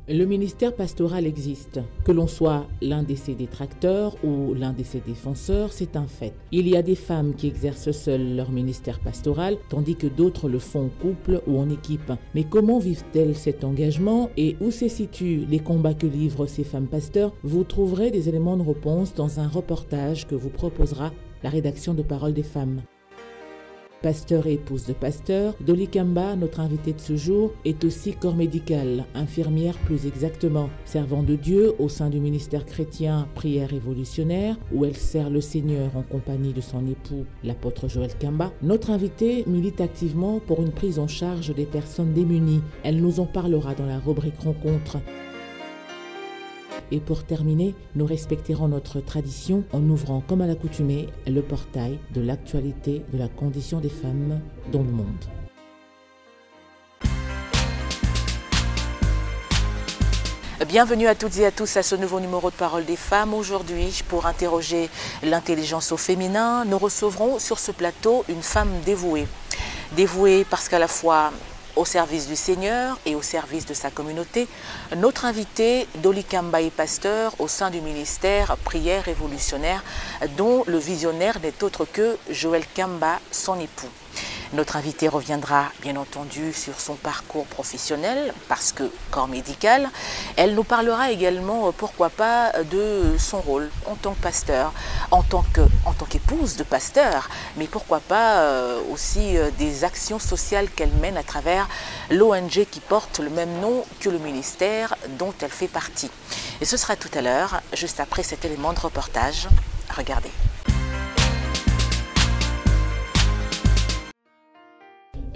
Le ministère pastoral existe. Que l'on soit l'un de ses détracteurs ou l'un de ses défenseurs, c'est un fait. Il y a des femmes qui exercent seules leur ministère pastoral, tandis que d'autres le font en couple ou en équipe. Mais comment vivent-elles cet engagement et où se situent les combats que livrent ces femmes pasteurs? Vous trouverez des éléments de réponse dans un reportage que vous proposera la rédaction de Paroles des femmes. Pasteur et épouse de pasteur, Dolly Kamba, notre invitée de ce jour, est aussi corps médical, infirmière plus exactement, servant de Dieu au sein du ministère chrétien Prière révolutionnaire, où elle sert le Seigneur en compagnie de son époux, l'apôtre Joël Kamba. Notre invitée milite activement pour une prise en charge des personnes démunies. Elle nous en parlera dans la rubrique Rencontre. Et pour terminer, nous respecterons notre tradition en ouvrant, comme à l'accoutumée, le portail de l'actualité de la condition des femmes dans le monde. Bienvenue à toutes et à tous à ce nouveau numéro de Paroles des femmes. Aujourd'hui, pour interroger l'intelligence au féminin, nous recevrons sur ce plateau une femme dévouée. Dévouée parce qu'à la fois au service du Seigneur et au service de sa communauté, notre invité, Dolly Kamba, est pasteur au sein du ministère Prière révolutionnaire, dont le visionnaire n'est autre que Joël Kamba, son époux. Notre invité reviendra bien entendu sur son parcours professionnel, parce que corps médical. Elle nous parlera également, pourquoi pas, de son rôle en tant que pasteur, en tant qu'épouse de pasteur, mais pourquoi pas aussi des actions sociales qu'elle mène à travers l'ONG qui porte le même nom que le ministère dont elle fait partie. Et ce sera tout à l'heure, juste après cet élément de reportage. Regardez.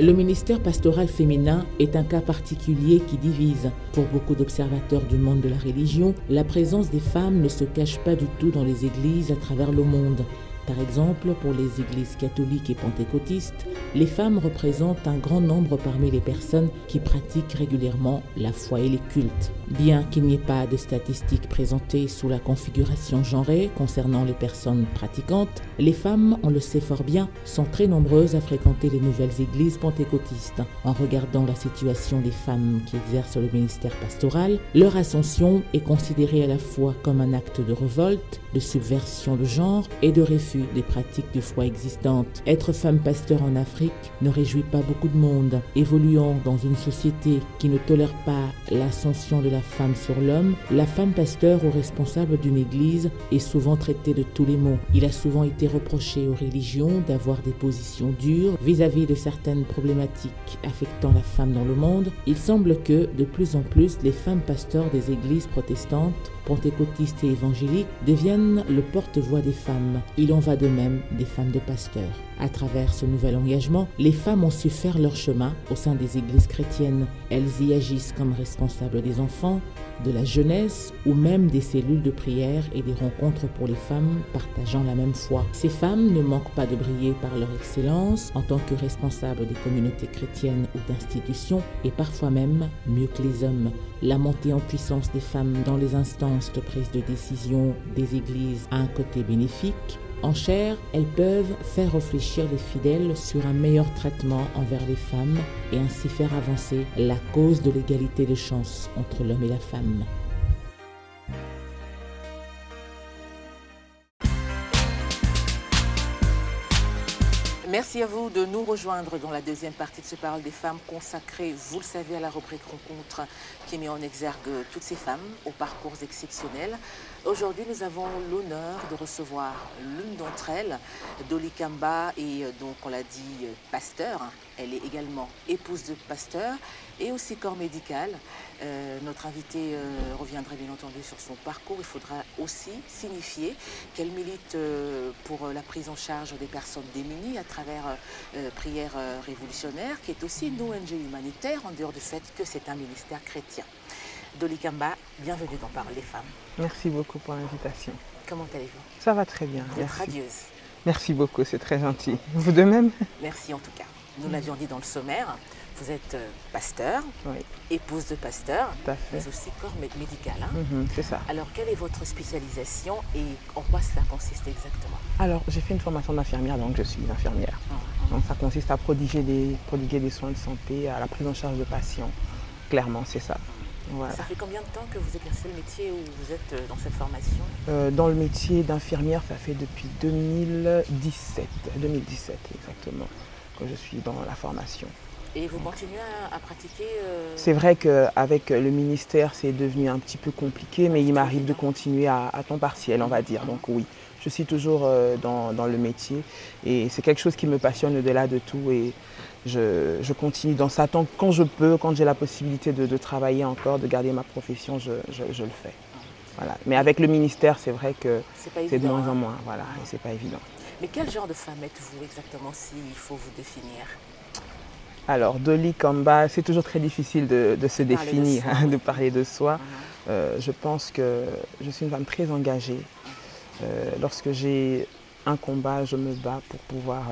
Le ministère pastoral féminin est un cas particulier qui divise. Pour beaucoup d'observateurs du monde de la religion, la présence des femmes ne se cache pas du tout dans les églises à travers le monde. Par exemple, pour les églises catholiques et pentecôtistes, les femmes représentent un grand nombre parmi les personnes qui pratiquent régulièrement la foi et les cultes. Bien qu'il n'y ait pas de statistiques présentées sous la configuration genrée concernant les personnes pratiquantes, les femmes, on le sait fort bien, sont très nombreuses à fréquenter les nouvelles églises pentecôtistes. En regardant la situation des femmes qui exercent le ministère pastoral, leur ascension est considérée à la fois comme un acte de révolte, de subversion de genre et de refus des pratiques de foi existantes. Être femme pasteur en Afrique ne réjouit pas beaucoup de monde. Évoluant dans une société qui ne tolère pas l'ascension de la femme sur l'homme, la femme pasteur ou responsable d'une église est souvent traitée de tous les mots. Il a souvent été reproché aux religions d'avoir des positions dures vis-à-vis de certaines problématiques affectant la femme dans le monde. Il semble que, de plus en plus, les femmes pasteurs des églises protestantes, pentecôtistes et évangéliques deviennent le porte-voix des femmes. Il en va de même des femmes de pasteurs. À travers ce nouvel engagement, les femmes ont su faire leur chemin au sein des églises chrétiennes. Elles y agissent comme responsables des enfants, de la jeunesse ou même des cellules de prière et des rencontres pour les femmes partageant la même foi. Ces femmes ne manquent pas de briller par leur excellence en tant que responsables des communautés chrétiennes ou d'institutions et parfois même mieux que les hommes. La montée en puissance des femmes dans les instances de prise de décision des églises a un côté bénéfique. En chair, elles peuvent faire réfléchir les fidèles sur un meilleur traitement envers les femmes et ainsi faire avancer la cause de l'égalité de chance entre l'homme et la femme. Merci à vous de nous rejoindre dans la deuxième partie de ce Parole des femmes consacrée, vous le savez, à la rubrique Rencontre qui met en exergue toutes ces femmes aux parcours exceptionnels. Aujourd'hui, nous avons l'honneur de recevoir l'une d'entre elles, Dolly Kamba, et donc on l'a dit, pasteur. Elle est également épouse de pasteur et aussi corps médical. Notre invitée reviendra bien entendu sur son parcours. Il faudra aussi signifier qu'elle milite pour la prise en charge des personnes démunies à travers Prière révolutionnaire, qui est aussi une ONG humanitaire en dehors du fait que c'est un ministère chrétien. Dolly Kamba, bienvenue dans Paroles des femmes. Merci beaucoup pour l'invitation. Comment allez-vous? Ça va très bien, Vous êtes merci. radieuse. Merci beaucoup, c'est très gentil. Vous de même? Merci en tout cas. Nous l'avions dit dans le sommaire, vous êtes pasteur, Oui, épouse de pasteur, tout à fait. mais aussi corps médical. Hein? C'est ça. Alors, quelle est votre spécialisation et en quoi cela consiste exactement? Alors, j'ai fait une formation d'infirmière, donc je suis infirmière. Donc, ça consiste à prodiguer des soins de santé, à la prise en charge de patients. Clairement, c'est ça. Voilà. Ça fait combien de temps que vous exercez le métier où vous êtes dans cette formation? Dans le métier d'infirmière, ça fait depuis 2017 exactement, que je suis dans la formation. Et vous continuez à pratiquer C'est vrai qu'avec le ministère, c'est devenu un petit peu compliqué, mais il m'arrive de continuer à temps partiel, on va dire. Donc oui, je suis toujours dans le métier et c'est quelque chose qui me passionne au-delà de tout et je continue dans ça tant quand je peux, quand j'ai la possibilité de travailler encore, de garder ma profession, je le fais. Voilà. Mais avec le ministère, c'est vrai que c'est de moins en moins, voilà, et c'est pas évident. Mais quel genre de femme êtes-vous exactement, s'il faut vous définir? Alors, Dolly Kamba, c'est toujours très difficile de se définir, de parler de soi. Je pense que je suis une femme très engagée. Lorsque j'ai un combat, je me bats pour pouvoir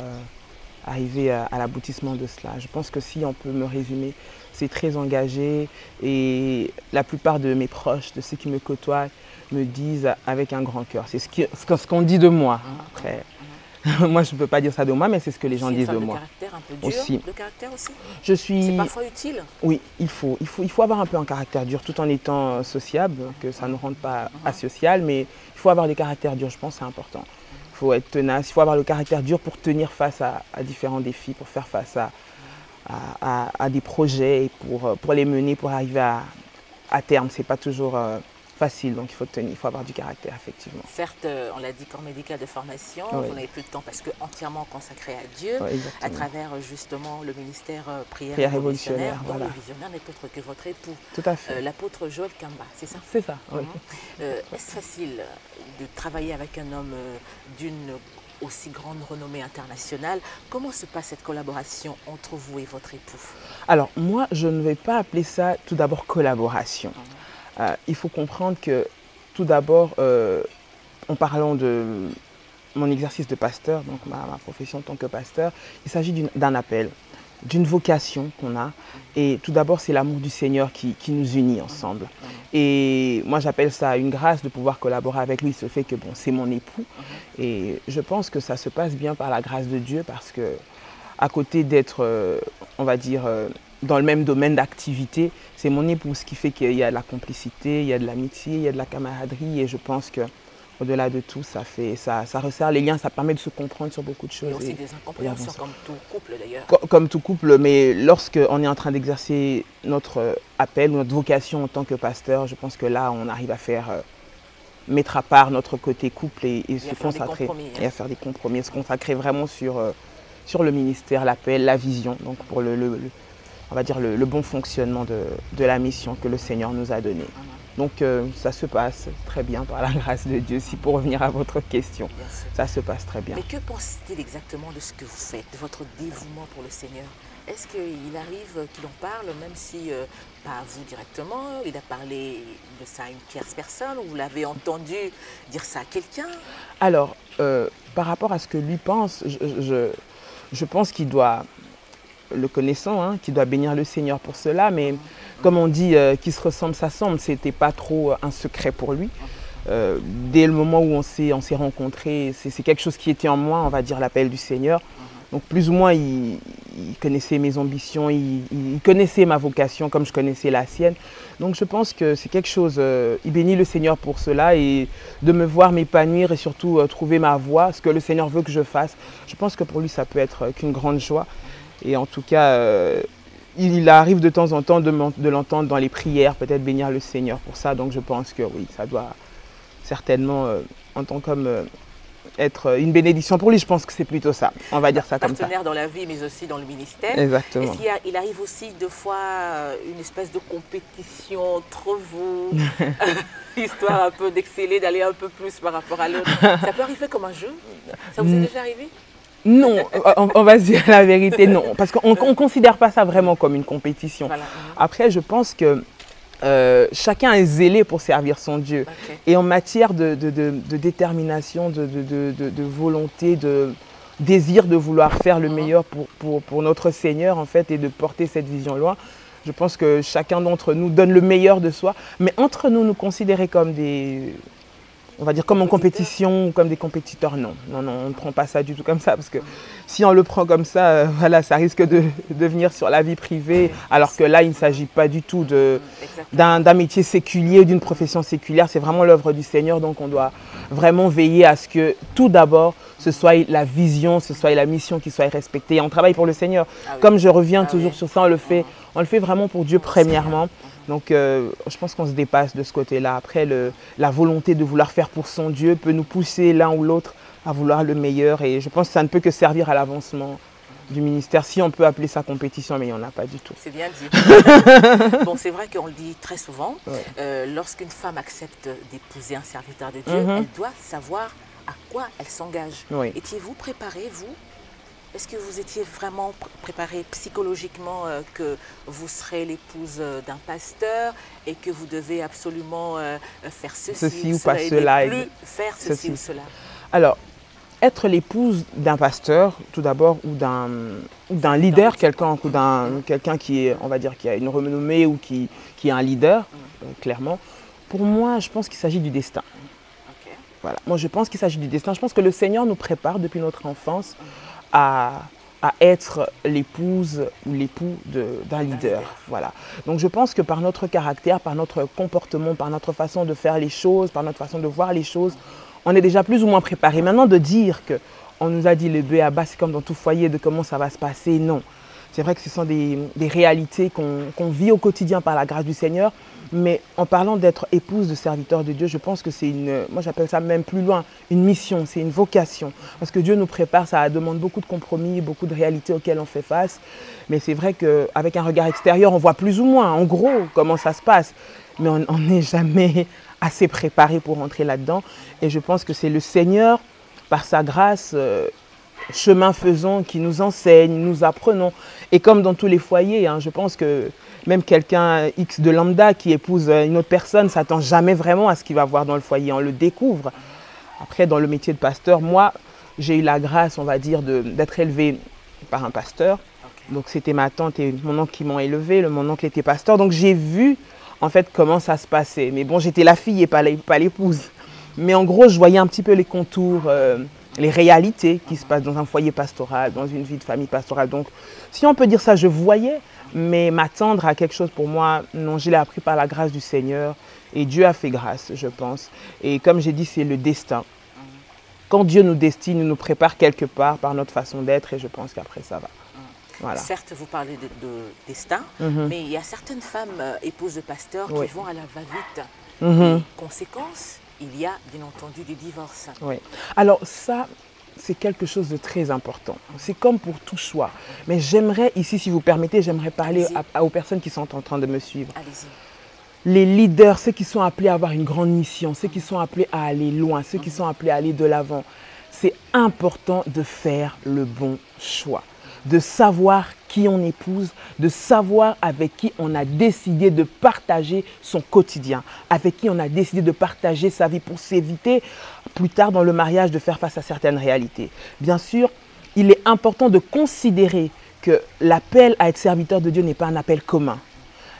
arriver à l'aboutissement de cela. Je pense que si on peut me résumer, c'est très engagé et la plupart de mes proches, de ceux qui me côtoient, me disent avec un grand cœur. C'est ce qu'on dit de moi. Après, moi, je ne peux pas dire ça de moi, mais c'est ce que les gens disent de moi. C'est un caractère un peu dur, aussi. de caractère aussi. C'est parfois utile. Oui, il faut avoir un peu un caractère dur tout en étant sociable, que ça ne rende pas asocial, mais il faut avoir des caractères durs, je pense que c'est important. Il faut être tenace, il faut avoir le caractère dur pour tenir face à différents défis, pour faire face à des projets et pour les mener, pour arriver à terme. Ce n'est pas toujours facile, donc il faut avoir du caractère, effectivement. Certes, on l'a dit, corps médical de formation, oui. Vous n'avez plus de temps parce que entièrement consacré à Dieu, Oui, à travers justement le ministère Prière révolutionnaire, dont voilà. le visionnaire n'est autre que votre époux, Tout à fait. l'apôtre Joël Kamba, c'est ça? C'est ça, oui. Est-ce facile de travailler avec un homme d'une aussi grande renommée internationale? Comment se passe cette collaboration entre vous et votre époux? Alors, moi, je ne vais pas appeler ça tout d'abord collaboration. Il faut comprendre que tout d'abord, en parlant de mon exercice de pasteur, donc ma profession en tant que pasteur, il s'agit d'un appel, d'une vocation qu'on a. Et tout d'abord, c'est l'amour du Seigneur qui nous unit ensemble. Et moi, j'appelle ça une grâce de pouvoir collaborer avec lui. Ce fait que bon, c'est mon époux. Et je pense que ça se passe bien par la grâce de Dieu parce que, à côté d'être, on va dire, dans le même domaine d'activité, c'est mon épouse qui fait qu'il y a de la complicité, il y a de l'amitié, il y a de la camaraderie et je pense qu'au-delà de tout, ça resserre les liens, ça permet de se comprendre sur beaucoup de choses. Il y a aussi des incompréhensions comme tout couple d'ailleurs. Comme tout couple, mais lorsqu'on est en train d'exercer notre appel, notre vocation en tant que pasteur, je pense que là, on arrive à mettre à part notre côté couple et se consacrer et à faire des compromis, se consacrer vraiment sur le ministère, l'appel, la vision, donc pour on va dire le bon fonctionnement de la mission que le Seigneur nous a donnée. Donc ça se passe très bien par la grâce de Dieu. Si pour revenir à votre question, ça se passe très bien. Mais que pense-t-il exactement de ce que vous faites, de votre dévouement pour le Seigneur? Est-ce qu'il arrive qu'il en parle, même si, pas à vous directement, il a parlé de ça à une tierce personne, ou vous l'avez entendu dire ça à quelqu'un? Alors, par rapport à ce que lui pense, je pense qu'il doit, le connaissant, hein, qu'il doit bénir le Seigneur pour cela, mais comme on dit, qui se ressemble s'assemble, ce n'était pas trop un secret pour lui. Dès le moment où on s'est rencontrés, c'est quelque chose qui était en moi, on va dire l'appel du Seigneur. Donc plus ou moins, il connaissait mes ambitions, il connaissait ma vocation comme je connaissais la sienne. Donc je pense que c'est quelque chose, il bénit le Seigneur pour cela et de me voir m'épanouir et surtout trouver ma voie, ce que le Seigneur veut que je fasse. Je pense que pour lui, ça peut être qu'une grande joie. Et en tout cas, il arrive de temps en temps de l'entendre dans les prières, peut-être bénir le Seigneur pour ça. Donc je pense que oui, ça doit certainement, en tant qu'homme, être une bénédiction pour lui. Je pense que c'est plutôt ça. On va dire ça comme ça. Partenaire dans la vie, mais aussi dans le ministère. Exactement. Est-ce qu'il arrive aussi deux fois une espèce de compétition entre vous, histoire un peu d'exceller, d'aller un peu plus par rapport à l'autre? Ça peut arriver comme un jeu? Ça vous est déjà arrivé? Non, on va se dire la vérité, non. Parce qu'on ne considère pas ça vraiment comme une compétition. Voilà. Après, je pense que chacun est zélé pour servir son Dieu. Okay. Et en matière de détermination, de volonté, de désir de vouloir faire le meilleur pour notre Seigneur, en fait, et de porter cette vision loin, je pense que chacun d'entre nous donne le meilleur de soi. Mais entre nous, nous considérer comme des on va dire comme en compétition ou comme des compétiteurs. Non, non, non, on ne prend pas ça du tout comme ça parce que si on le prend comme ça, voilà, ça risque de venir sur la vie privée alors que là, il ne s'agit pas du tout d'un métier séculier, d'une profession séculière. C'est vraiment l'œuvre du Seigneur, donc on doit vraiment veiller à ce que tout d'abord, ce soit la vision, ce soit la mission qui soit respectée. On travaille pour le Seigneur. Comme je reviens toujours sur ça, on le fait vraiment pour Dieu premièrement. Donc, je pense qu'on se dépasse de ce côté-là. Après, la volonté de vouloir faire pour son Dieu peut nous pousser l'un ou l'autre à vouloir le meilleur. Et je pense que ça ne peut que servir à l'avancement du ministère, si on peut appeler ça compétition, mais il n'y en a pas du tout. C'est bien dit. Bon, c'est vrai qu'on le dit très souvent. Lorsqu'une femme accepte d'épouser un serviteur de Dieu, elle doit savoir à quoi elle s'engage. Étiez-vous préparé, vous? Est-ce que vous étiez vraiment préparé psychologiquement que vous serez l'épouse d'un pasteur et que vous devez absolument faire ceci ou pas cela, et ne plus faire ceci ou cela? Alors, être l'épouse d'un pasteur, tout d'abord, ou d'un leader quelconque, ou quelqu'un qui est, on va dire, qui a une renommée ou qui est un leader, clairement, pour moi, je pense qu'il s'agit du destin. Voilà. Moi, je pense qu'il s'agit du destin. Je pense que le Seigneur nous prépare depuis notre enfance à être l'épouse ou l'époux d'un leader. Voilà. Donc je pense que par notre caractère, par notre comportement, par notre façon de faire les choses, par notre façon de voir les choses, on est déjà plus ou moins préparé. Maintenant, de dire qu'on nous a dit le b.a.-ba, c'est comme dans tout foyer, de comment ça va se passer, non. C'est vrai que ce sont des réalités qu'on vit au quotidien par la grâce du Seigneur. Mais en parlant d'être épouse de serviteur de Dieu, je pense que c'est moi j'appelle ça même plus loin, une mission, c'est une vocation. Parce que Dieu nous prépare, ça demande beaucoup de compromis, beaucoup de réalités auxquelles on fait face. Mais c'est vrai qu'avec un regard extérieur, on voit plus ou moins, en gros, comment ça se passe. Mais on n'est jamais assez préparé pour entrer là-dedans. Et je pense que c'est le Seigneur, par sa grâce, chemin faisant, qui nous enseigne, nous apprenons. Et comme dans tous les foyers, je pense que même quelqu'un X de lambda qui épouse une autre personne ne s'attend jamais vraiment à ce qu'il va voir dans le foyer. On le découvre. Après, dans le métier de pasteur, moi, j'ai eu la grâce, on va dire, d'être élevé par un pasteur. Donc, c'était ma tante et mon oncle qui m'ont élevé. Mon oncle était pasteur. Donc, j'ai vu, en fait, comment ça se passait. Mais bon, j'étais la fille et pas l'épouse. Mais en gros, je voyais un petit peu les contours, les réalités qui se passent dans un foyer pastoral, dans une vie de famille pastorale. Donc, si on peut dire ça, je voyais. Mais m'attendre à quelque chose pour moi, non, je l'ai appris par la grâce du Seigneur. Et Dieu a fait grâce, je pense. Et comme j'ai dit, c'est le destin. Quand Dieu nous destine, il nous prépare quelque part par notre façon d'être. Et je pense qu'après, ça va. Voilà. Certes, vous parlez de destin, mais il y a certaines femmes épouses de pasteurs qui vont à la va-vite. Conséquence, il y a bien entendu du divorce. Oui. Alors ça, c'est quelque chose de très important. C'est comme pour tout choix. Mais j'aimerais, ici, si vous permettez, j'aimerais parler aux personnes qui sont en train de me suivre. Allez-y. Les leaders, ceux qui sont appelés à avoir une grande mission, ceux qui sont appelés à aller loin, ceux qui sont appelés à aller de l'avant. C'est important de faire le bon choix, de savoir qui on épouse, de savoir avec qui on a décidé de partager son quotidien, avec qui on a décidé de partager sa vie pour s'éviter plus tard dans le mariage de faire face à certaines réalités. Bien sûr, il est important de considérer que l'appel à être serviteur de Dieu n'est pas un appel commun.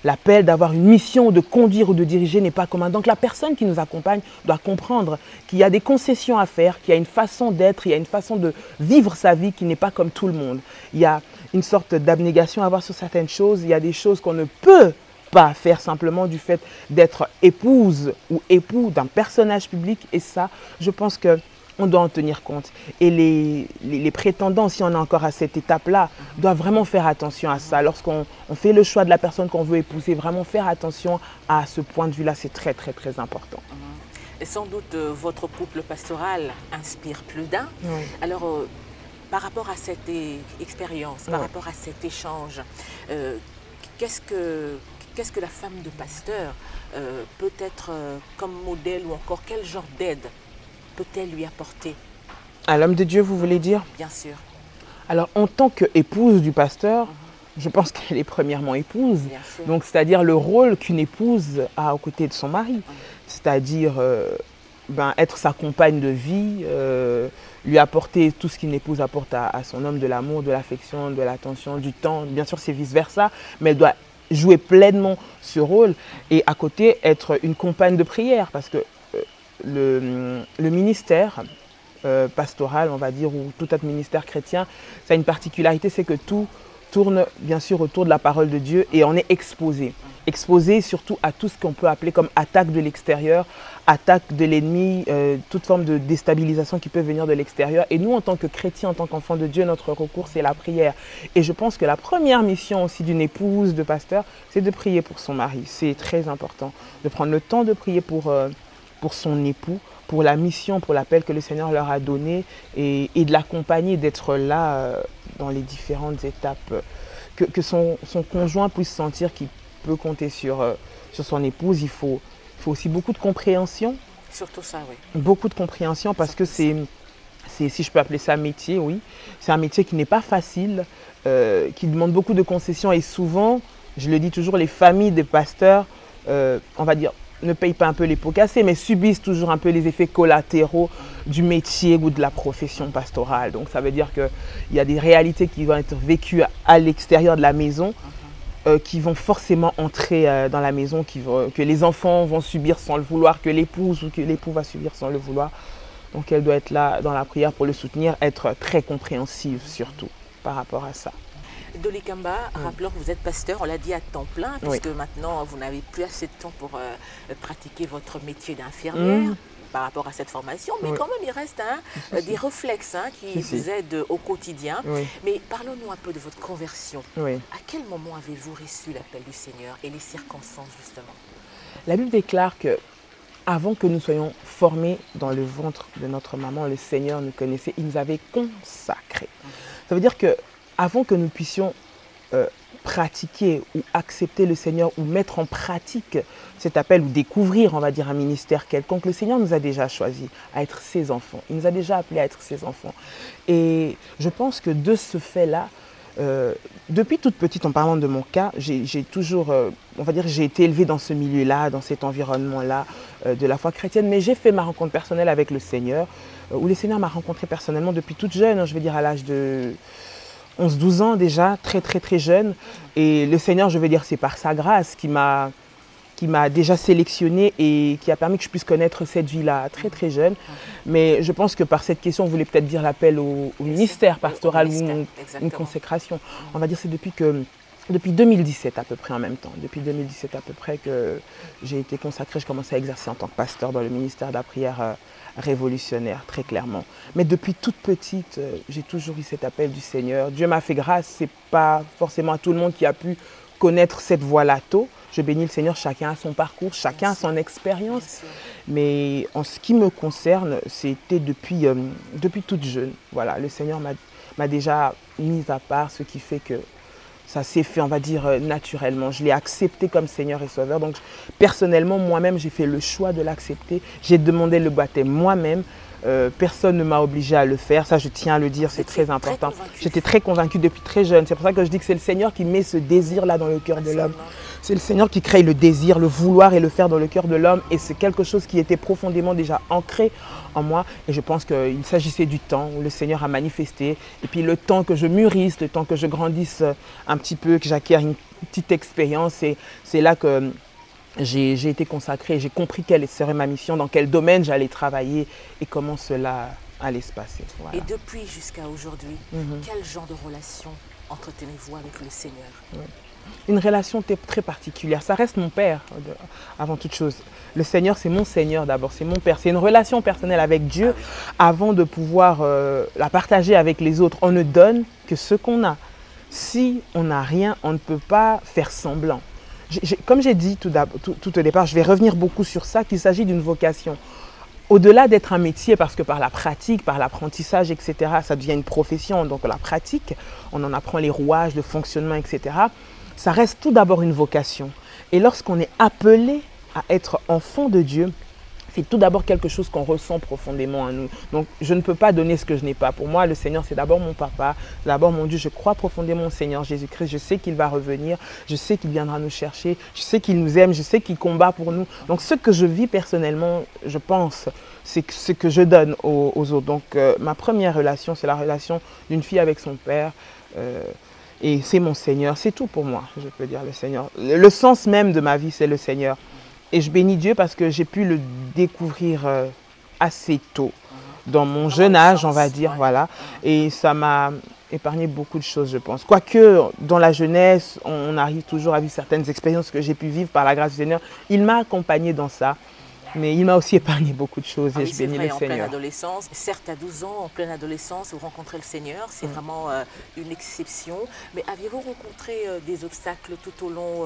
L'appel d'avoir une mission, de conduire ou de diriger n'est pas commun. Donc la personne qui nous accompagne doit comprendre qu'il y a des concessions à faire, qu'il y a une façon d'être, il y a une façon de vivre sa vie qui n'est pas comme tout le monde. Il y a une sorte d'abnégation à avoir sur certaines choses. Il y a des choses qu'on ne peut pas faire simplement du fait d'être épouse ou époux d'un personnage public. Et ça, je pense qu'on doit en tenir compte. Et les prétendants, si on est encore à cette étape-là, doivent vraiment faire attention à ça. Lorsqu'on fait le choix de la personne qu'on veut épouser, vraiment faire attention à ce point de vue-là, c'est très, très, très important. Et sans doute, votre couple pastoral inspire plus d'un. Oui. Alors, par rapport à cette expérience, par rapport à cet échange, qu'est-ce que la femme de pasteur peut être comme modèle ou encore quel genre d'aide peut-elle lui apporter? À l'homme de Dieu, vous voulez dire? Bien sûr. Alors, en tant qu'épouse du pasteur, je pense qu'elle est premièrement épouse. Donc, c'est-à-dire le rôle qu'une épouse a aux côtés de son mari. C'est-à-dire être sa compagne de vie, lui apporter tout ce qu'une épouse apporte à son homme, de l'amour, de l'affection, de l'attention, du temps. Bien sûr, c'est vice-versa, mais elle doit jouer pleinement ce rôle. Et à côté, être une compagne de prière, parce que le ministère pastoral, on va dire, ou tout autre ministère chrétien, ça a une particularité, c'est que tout tourne bien sûr autour de la parole de Dieu et on est exposé. Exposé surtout à tout ce qu'on peut appeler comme attaque de l'extérieur, attaque de l'ennemi, toute forme de déstabilisation qui peut venir de l'extérieur. Et nous, en tant que chrétiens, en tant qu'enfants de Dieu, notre recours, c'est la prière. Et je pense que la première mission aussi d'une épouse, de pasteur, c'est de prier pour son mari. C'est très important de prendre le temps de prier pour son époux, pour la mission, pour l'appel que le Seigneur leur a donné et de l'accompagner, d'être là dans les différentes étapes. Que son conjoint puisse sentir qu'il peut compter sur son épouse. Il faut aussi beaucoup de compréhension. Surtout ça, oui. Beaucoup de compréhension parce que c'est, si je peux appeler ça métier, oui. C'est un métier qui n'est pas facile, qui demande beaucoup de concessions et souvent, je le dis toujours, les familles des pasteurs, on va dire, ne payent pas un peu les pots cassés, mais subissent toujours un peu les effets collatéraux du métier ou de la profession pastorale. Donc ça veut dire qu'il y a des réalités qui vont être vécues à l'extérieur de la maison, qui vont forcément entrer dans la maison, que les enfants vont subir sans le vouloir, que l'épouse ou que l'époux va subir sans le vouloir. Donc elle doit être là dans la prière pour le soutenir, être très compréhensive surtout par rapport à ça. Dolly Kamba, rappelons que vous êtes pasteur, on l'a dit à temps plein, puisque maintenant vous n'avez plus assez de temps pour pratiquer votre métier d'infirmière. Par rapport à cette formation, mais quand même il reste des réflexes qui vous aident au quotidien. Mais parlons-nous un peu de votre conversion. À quel moment avez-vous reçu l'appel du Seigneur et les circonstances justement? La Bible déclare que avant que nous soyons formés dans le ventre de notre maman, le Seigneur nous connaissait, il nous avait consacrés. Ça veut dire que avant que nous puissions pratiquer ou accepter le Seigneur ou mettre en pratique cet appel ou découvrir, on va dire, un ministère quelconque, le Seigneur nous a déjà choisis à être ses enfants. Il nous a déjà appelés à être ses enfants. Et je pense que de ce fait-là, depuis toute petite, en parlant de mon cas, j'ai toujours, on va dire, j'ai été élevée dans ce milieu-là, dans cet environnement-là de la foi chrétienne, mais j'ai fait ma rencontre personnelle avec le Seigneur, où le Seigneur m'a rencontrée personnellement depuis toute jeune, je veux dire à l'âge de 11-12 ans déjà, très jeune. Et le Seigneur, je veux dire, c'est par sa grâce qui m'a déjà sélectionné et qui a permis que je puisse connaître cette vie-là très jeune. Mais je pense que par cette question, vous voulez peut-être dire l'appel au ministère pastoral ou une consécration. On va dire c'est depuis 2017 à peu près en même temps. Depuis 2017 à peu près que j'ai été consacrée, je commençais à exercer en tant que pasteur dans le ministère de la prière révolutionnaire, très clairement. Mais depuis toute petite, j'ai toujours eu cet appel du Seigneur. Dieu m'a fait grâce, c'est pas forcément à tout le monde qui a pu connaître cette voie-là tôt. Je bénis le Seigneur, chacun a son parcours, chacun a son expérience. Mais en ce qui me concerne, c'était depuis toute jeune. Voilà, le Seigneur m'a déjà mis à part, ce qui fait que ça s'est fait, on va dire, naturellement. Je l'ai accepté comme Seigneur et Sauveur. Donc, personnellement, moi-même, j'ai fait le choix de l'accepter. J'ai demandé le baptême moi-même. Personne ne m'a obligé à le faire. Ça, je tiens à le dire, c'est très important. J'étais très convaincue depuis très jeune. C'est pour ça que je dis que c'est le Seigneur qui met ce désir-là dans le cœur de l'homme. C'est le Seigneur qui crée le désir, le vouloir et le faire dans le cœur de l'homme. Et c'est quelque chose qui était profondément déjà ancré en moi. Et je pense qu'il s'agissait du temps où le Seigneur a manifesté. Et puis le temps que je mûrisse, le temps que je grandisse un petit peu, que j'acquière une petite expérience. Et c'est là que j'ai été consacrée, j'ai compris quelle serait ma mission, dans quel domaine j'allais travailler et comment cela allait se passer. Voilà. Et depuis jusqu'à aujourd'hui, quel genre de relation entretenez-vous avec le Seigneur? Une relation très particulière. Ça reste mon Père avant toute chose. Le Seigneur, c'est mon Seigneur d'abord, c'est mon Père. C'est une relation personnelle avec Dieu avant de pouvoir la partager avec les autres. On ne donne que ce qu'on a. Si on n'a rien, on ne peut pas faire semblant. Comme j'ai dit tout au départ, je vais revenir beaucoup sur ça, qu'il s'agit d'une vocation. Au-delà d'être un métier, parce que par la pratique, par l'apprentissage, etc., ça devient une profession. Donc la pratique, on en apprend les rouages, le fonctionnement, etc. Ça reste tout d'abord une vocation. Et lorsqu'on est appelé à être enfant de Dieu, c'est tout d'abord quelque chose qu'on ressent profondément en nous. Donc, je ne peux pas donner ce que je n'ai pas. Pour moi, le Seigneur, c'est d'abord mon papa, c'est d'abord mon Dieu. Je crois profondément au Seigneur Jésus-Christ. Je sais qu'il va revenir. Je sais qu'il viendra nous chercher. Je sais qu'il nous aime. Je sais qu'il combat pour nous. Donc, ce que je vis personnellement, je pense, c'est ce que je donne aux autres. Donc, ma première relation, c'est la relation d'une fille avec son père. Et c'est mon Seigneur. C'est tout pour moi, je peux dire, le Seigneur. Le sens même de ma vie, c'est le Seigneur. Et je bénis Dieu parce que j'ai pu le découvrir assez tôt, dans mon jeune âge, on va dire, voilà. Et ça m'a épargné beaucoup de choses, je pense. Quoique, dans la jeunesse, on arrive toujours à vivre certaines expériences que j'ai pu vivre par la grâce du Seigneur. Il m'a accompagné dans ça. Mais il m'a aussi épargné beaucoup de choses et je bénis le Seigneur. En pleine adolescence, certes à 12 ans, en pleine adolescence, vous rencontrez le Seigneur, c'est vraiment une exception. Mais aviez-vous rencontré des obstacles tout au long,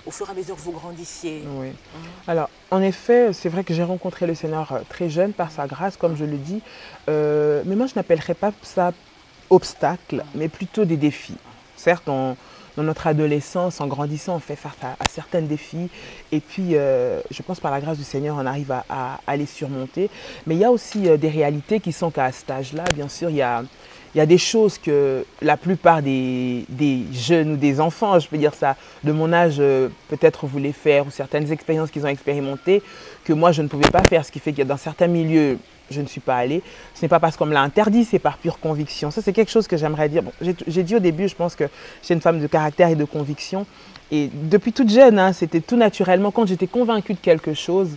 au fur et à mesure que vous grandissiez? Oui. Alors, en effet, c'est vrai que j'ai rencontré le Seigneur très jeune par sa grâce, comme je le dis. Mais moi, je n'appellerais pas ça obstacle, mais plutôt des défis. Certes, dans notre adolescence, en grandissant, on fait face à certains défis. Et puis, je pense par la grâce du Seigneur, on arrive à les surmonter. Mais il y a aussi des réalités qui sont qu'à cet âge-là, bien sûr, il y a des choses que la plupart des jeunes ou des enfants, je peux dire ça, de mon âge, peut-être voulaient faire, ou certaines expériences qu'ils ont expérimentées, que moi, je ne pouvais pas faire. Ce qui fait que dans certains milieux, je ne suis pas allée. Ce n'est pas parce qu'on me l'a interdit, c'est par pure conviction. Ça, c'est quelque chose que j'aimerais dire. Bon, j'ai dit au début, je pense que j'ai une femme de caractère et de conviction. Et depuis toute jeune, hein, c'était tout naturellement. Quand j'étais convaincue de quelque chose,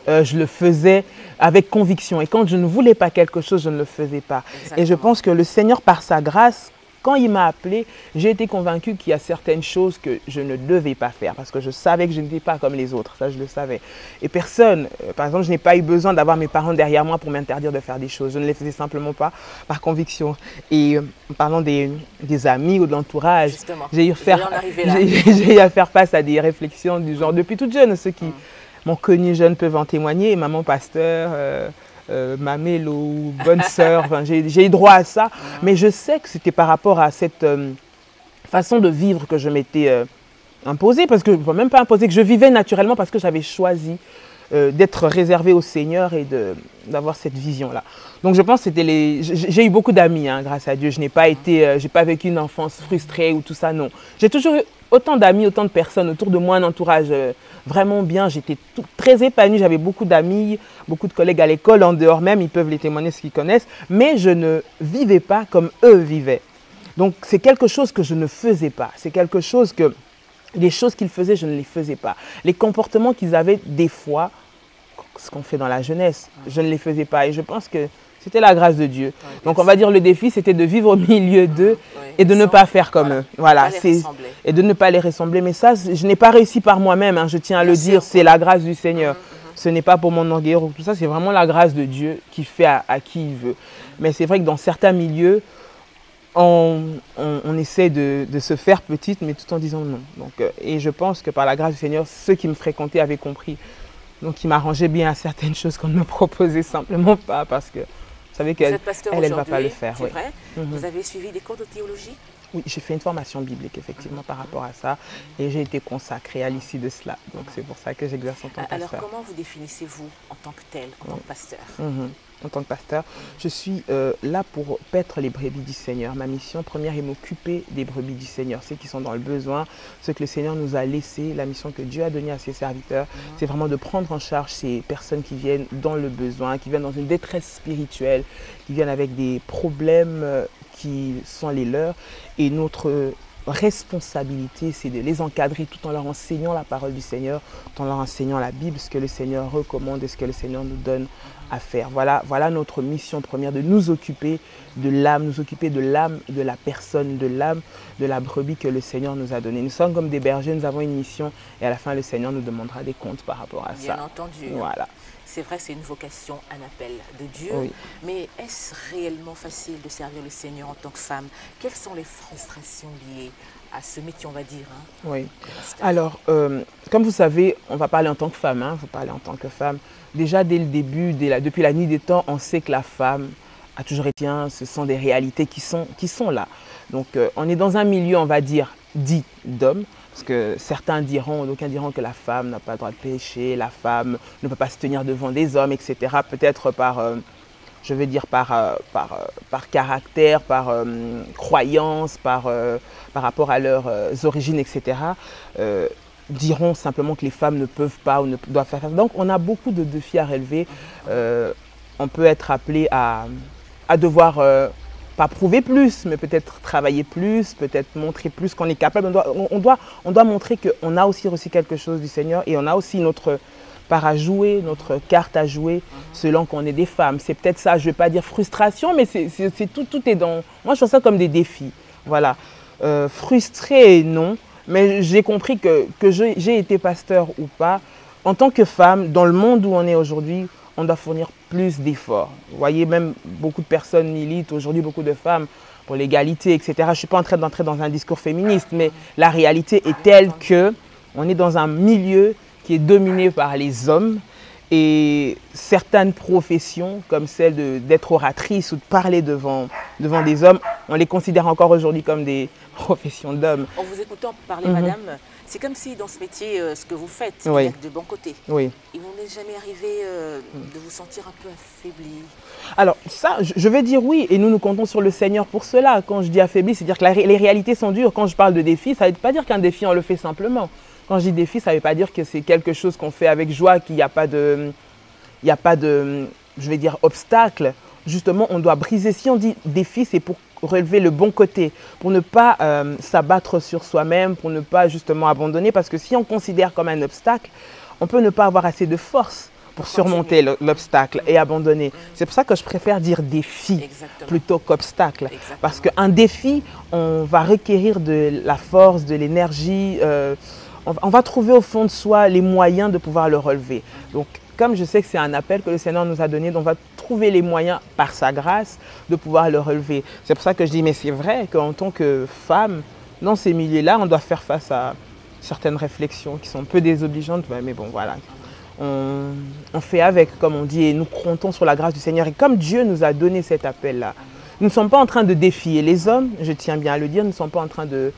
je le faisais avec conviction. Et quand je ne voulais pas quelque chose, je ne le faisais pas. Exactement. Et je pense que le Seigneur, par sa grâce, quand il m'a appelée, j'ai été convaincue qu'il y a certaines choses que je ne devais pas faire parce que je savais que je n'étais pas comme les autres, ça je le savais. Et personne, par exemple, je n'ai pas eu besoin d'avoir mes parents derrière moi pour m'interdire de faire des choses. Je ne les faisais simplement pas par conviction. Et en parlant des amis ou de l'entourage, j'ai eu à faire face à des réflexions du genre, depuis toute jeune, ceux qui m'ont connu jeune peuvent en témoigner, maman pasteur, Mamélo, bonne sœur, enfin, j'ai eu droit à ça, mais je sais que c'était par rapport à cette façon de vivre que je m'étais imposée, parce que, même pas imposée, que je vivais naturellement parce que j'avais choisi d'être réservée au Seigneur et d'avoir cette vision-là. Donc je pense que c'était j'ai eu beaucoup d'amis, hein, grâce à Dieu. Je n'ai pas j'ai pas vécu une enfance frustrée ou tout ça, non. J'ai toujours eu autant d'amis, autant de personnes autour de moi, un entourage vraiment bien. J'étais très épanouie, j'avais beaucoup d'amis, beaucoup de collègues à l'école, en dehors même, ils peuvent les témoigner ce qu'ils connaissent. Mais je ne vivais pas comme eux vivaient. Donc c'est quelque chose que je ne faisais pas. C'est quelque chose que, les choses qu'ils faisaient, je ne les faisais pas. Les comportements qu'ils avaient des fois, ce qu'on fait dans la jeunesse, je ne les faisais pas. Et je pense que c'était la grâce de Dieu. Oui, donc on va dire le défi, c'était de vivre au milieu d'eux et de ne pas faire comme eux. Voilà, et de ne pas les ressembler. Mais ça, je n'ai pas réussi par moi-même, hein, je tiens à le dire, c'est la grâce du Seigneur. Ce n'est pas pour mon orgueil ou tout ça, c'est vraiment la grâce de Dieu qui fait à qui il veut. Mais c'est vrai que dans certains milieux, on essaie de se faire petite, mais tout en disant non. Donc, et je pense que par la grâce du Seigneur, ceux qui me fréquentaient avaient compris. Donc il m'arrangeait bien à certaines choses qu'on ne me proposait simplement pas parce que vous savez qu'elle ne va pas le faire. C'est vrai. Vous avez suivi des cours de théologie? Oui, j'ai fait une formation biblique effectivement par rapport à ça et j'ai été consacrée à l'issue de cela. Donc c'est pour ça que j'exerce en tant que pasteur. Alors comment vous définissez-vous en tant que tel, en tant que pasteur? En tant que pasteur, je suis là pour paître les brebis du Seigneur. Ma mission première est m'occuper des brebis du Seigneur, ceux qui sont dans le besoin, ceux que le Seigneur nous a laissés, la mission que Dieu a donnée à ses serviteurs. C'est vraiment de prendre en charge ces personnes qui viennent dans le besoin, qui viennent dans une détresse spirituelle, qui viennent avec des problèmes qui sont les leurs. Et notre responsabilité, c'est de les encadrer tout en leur enseignant la parole du Seigneur, tout en leur enseignant la Bible, ce que le Seigneur recommande et ce que le Seigneur nous donne à faire. Voilà notre mission première, de nous occuper de l'âme, nous occuper de l'âme, de la personne, de l'âme, de la brebis que le Seigneur nous a donnée. Nous sommes comme des bergers, nous avons une mission et à la fin, le Seigneur nous demandera des comptes par rapport à ça. Bien entendu. Voilà. C'est vrai, c'est une vocation, un appel de Dieu, oui. Mais est-ce réellement facile de servir le Seigneur en tant que femme? Quelles sont les frustrations liées à ce métier, on va dire, hein? Oui. Alors, comme vous savez, on va parler en tant que femme, hein, vous parlez en tant que femme. Déjà, dès le début, depuis la nuit des temps, on sait que la femme a toujours été, ce sont des réalités qui sont là. Donc, on est dans un milieu, on va dire, dit d'hommes. Parce que certains diront, d'aucuns diront que la femme n'a pas le droit de pécher, la femme ne peut pas se tenir devant des hommes, etc. Peut-être par, je veux dire, par caractère, par croyance, par rapport à leurs origines, etc. Diront simplement que les femmes ne peuvent pas ou ne doivent faire ça. Donc on a beaucoup de défis à relever. On peut être appelé à devoir... pas prouver plus, mais peut-être travailler plus, peut-être montrer plus qu'on est capable. On doit montrer qu'on a aussi reçu quelque chose du Seigneur et on a aussi notre part à jouer, notre carte à jouer, selon qu'on est des femmes. C'est peut-être ça, je ne vais pas dire frustration, mais tout est dans... Moi, je vois ça comme des défis. Voilà. Frustré, non, mais j'ai compris que j'ai été pasteur ou pas, en tant que femme, dans le monde où on est aujourd'hui, on doit fournir plus d'efforts. Vous voyez, même beaucoup de personnes militent aujourd'hui, beaucoup de femmes, pour l'égalité, etc. Je ne suis pas en train d'entrer dans un discours féministe, mais la réalité est telle qu'on est dans un milieu qui est dominé par les hommes et certaines professions, comme celle d'être oratrice ou de parler devant des hommes, on les considère encore aujourd'hui comme des professions d'hommes. En vous écoutant parler, madame, c'est comme si dans ce métier, ce que vous faites, il y a de bons côtés. Oui. Il vous n'est jamais arrivé de vous sentir un peu affaibli? Alors ça, je vais dire oui, et nous comptons sur le Seigneur pour cela. Quand je dis affaibli, c'est-à-dire que les réalités sont dures. Quand je parle de défi, ça ne veut pas dire qu'un défi, on le fait simplement. Quand je dis défi, ça ne veut pas dire que c'est quelque chose qu'on fait avec joie, qu'il n'y a pas de, je vais dire, obstacle. Justement, on doit briser. Si on dit défi, c'est pour relever le bon côté, pour ne pas s'abattre sur soi-même, pour ne pas justement abandonner. Parce que si on considère comme un obstacle, on peut ne pas avoir assez de force pour surmonter l'obstacle et abandonner. C'est pour ça que je préfère dire défi plutôt qu'obstacle. Parce qu'un défi, on va requérir de la force, de l'énergie. On va trouver au fond de soi les moyens de pouvoir le relever. Donc, comme je sais que c'est un appel que le Seigneur nous a donné, on va trouver les moyens, par sa grâce, de pouvoir le relever. C'est pour ça que je dis, mais c'est vrai qu'en tant que femme, dans ces milieux-là, on doit faire face à certaines réflexions qui sont un peu désobligeantes, mais bon, voilà. On fait avec, comme on dit, et nous comptons sur la grâce du Seigneur. Et comme Dieu nous a donné cet appel-là, nous ne sommes pas en train de défier les hommes, je tiens bien à le dire, nous ne sommes pas en train de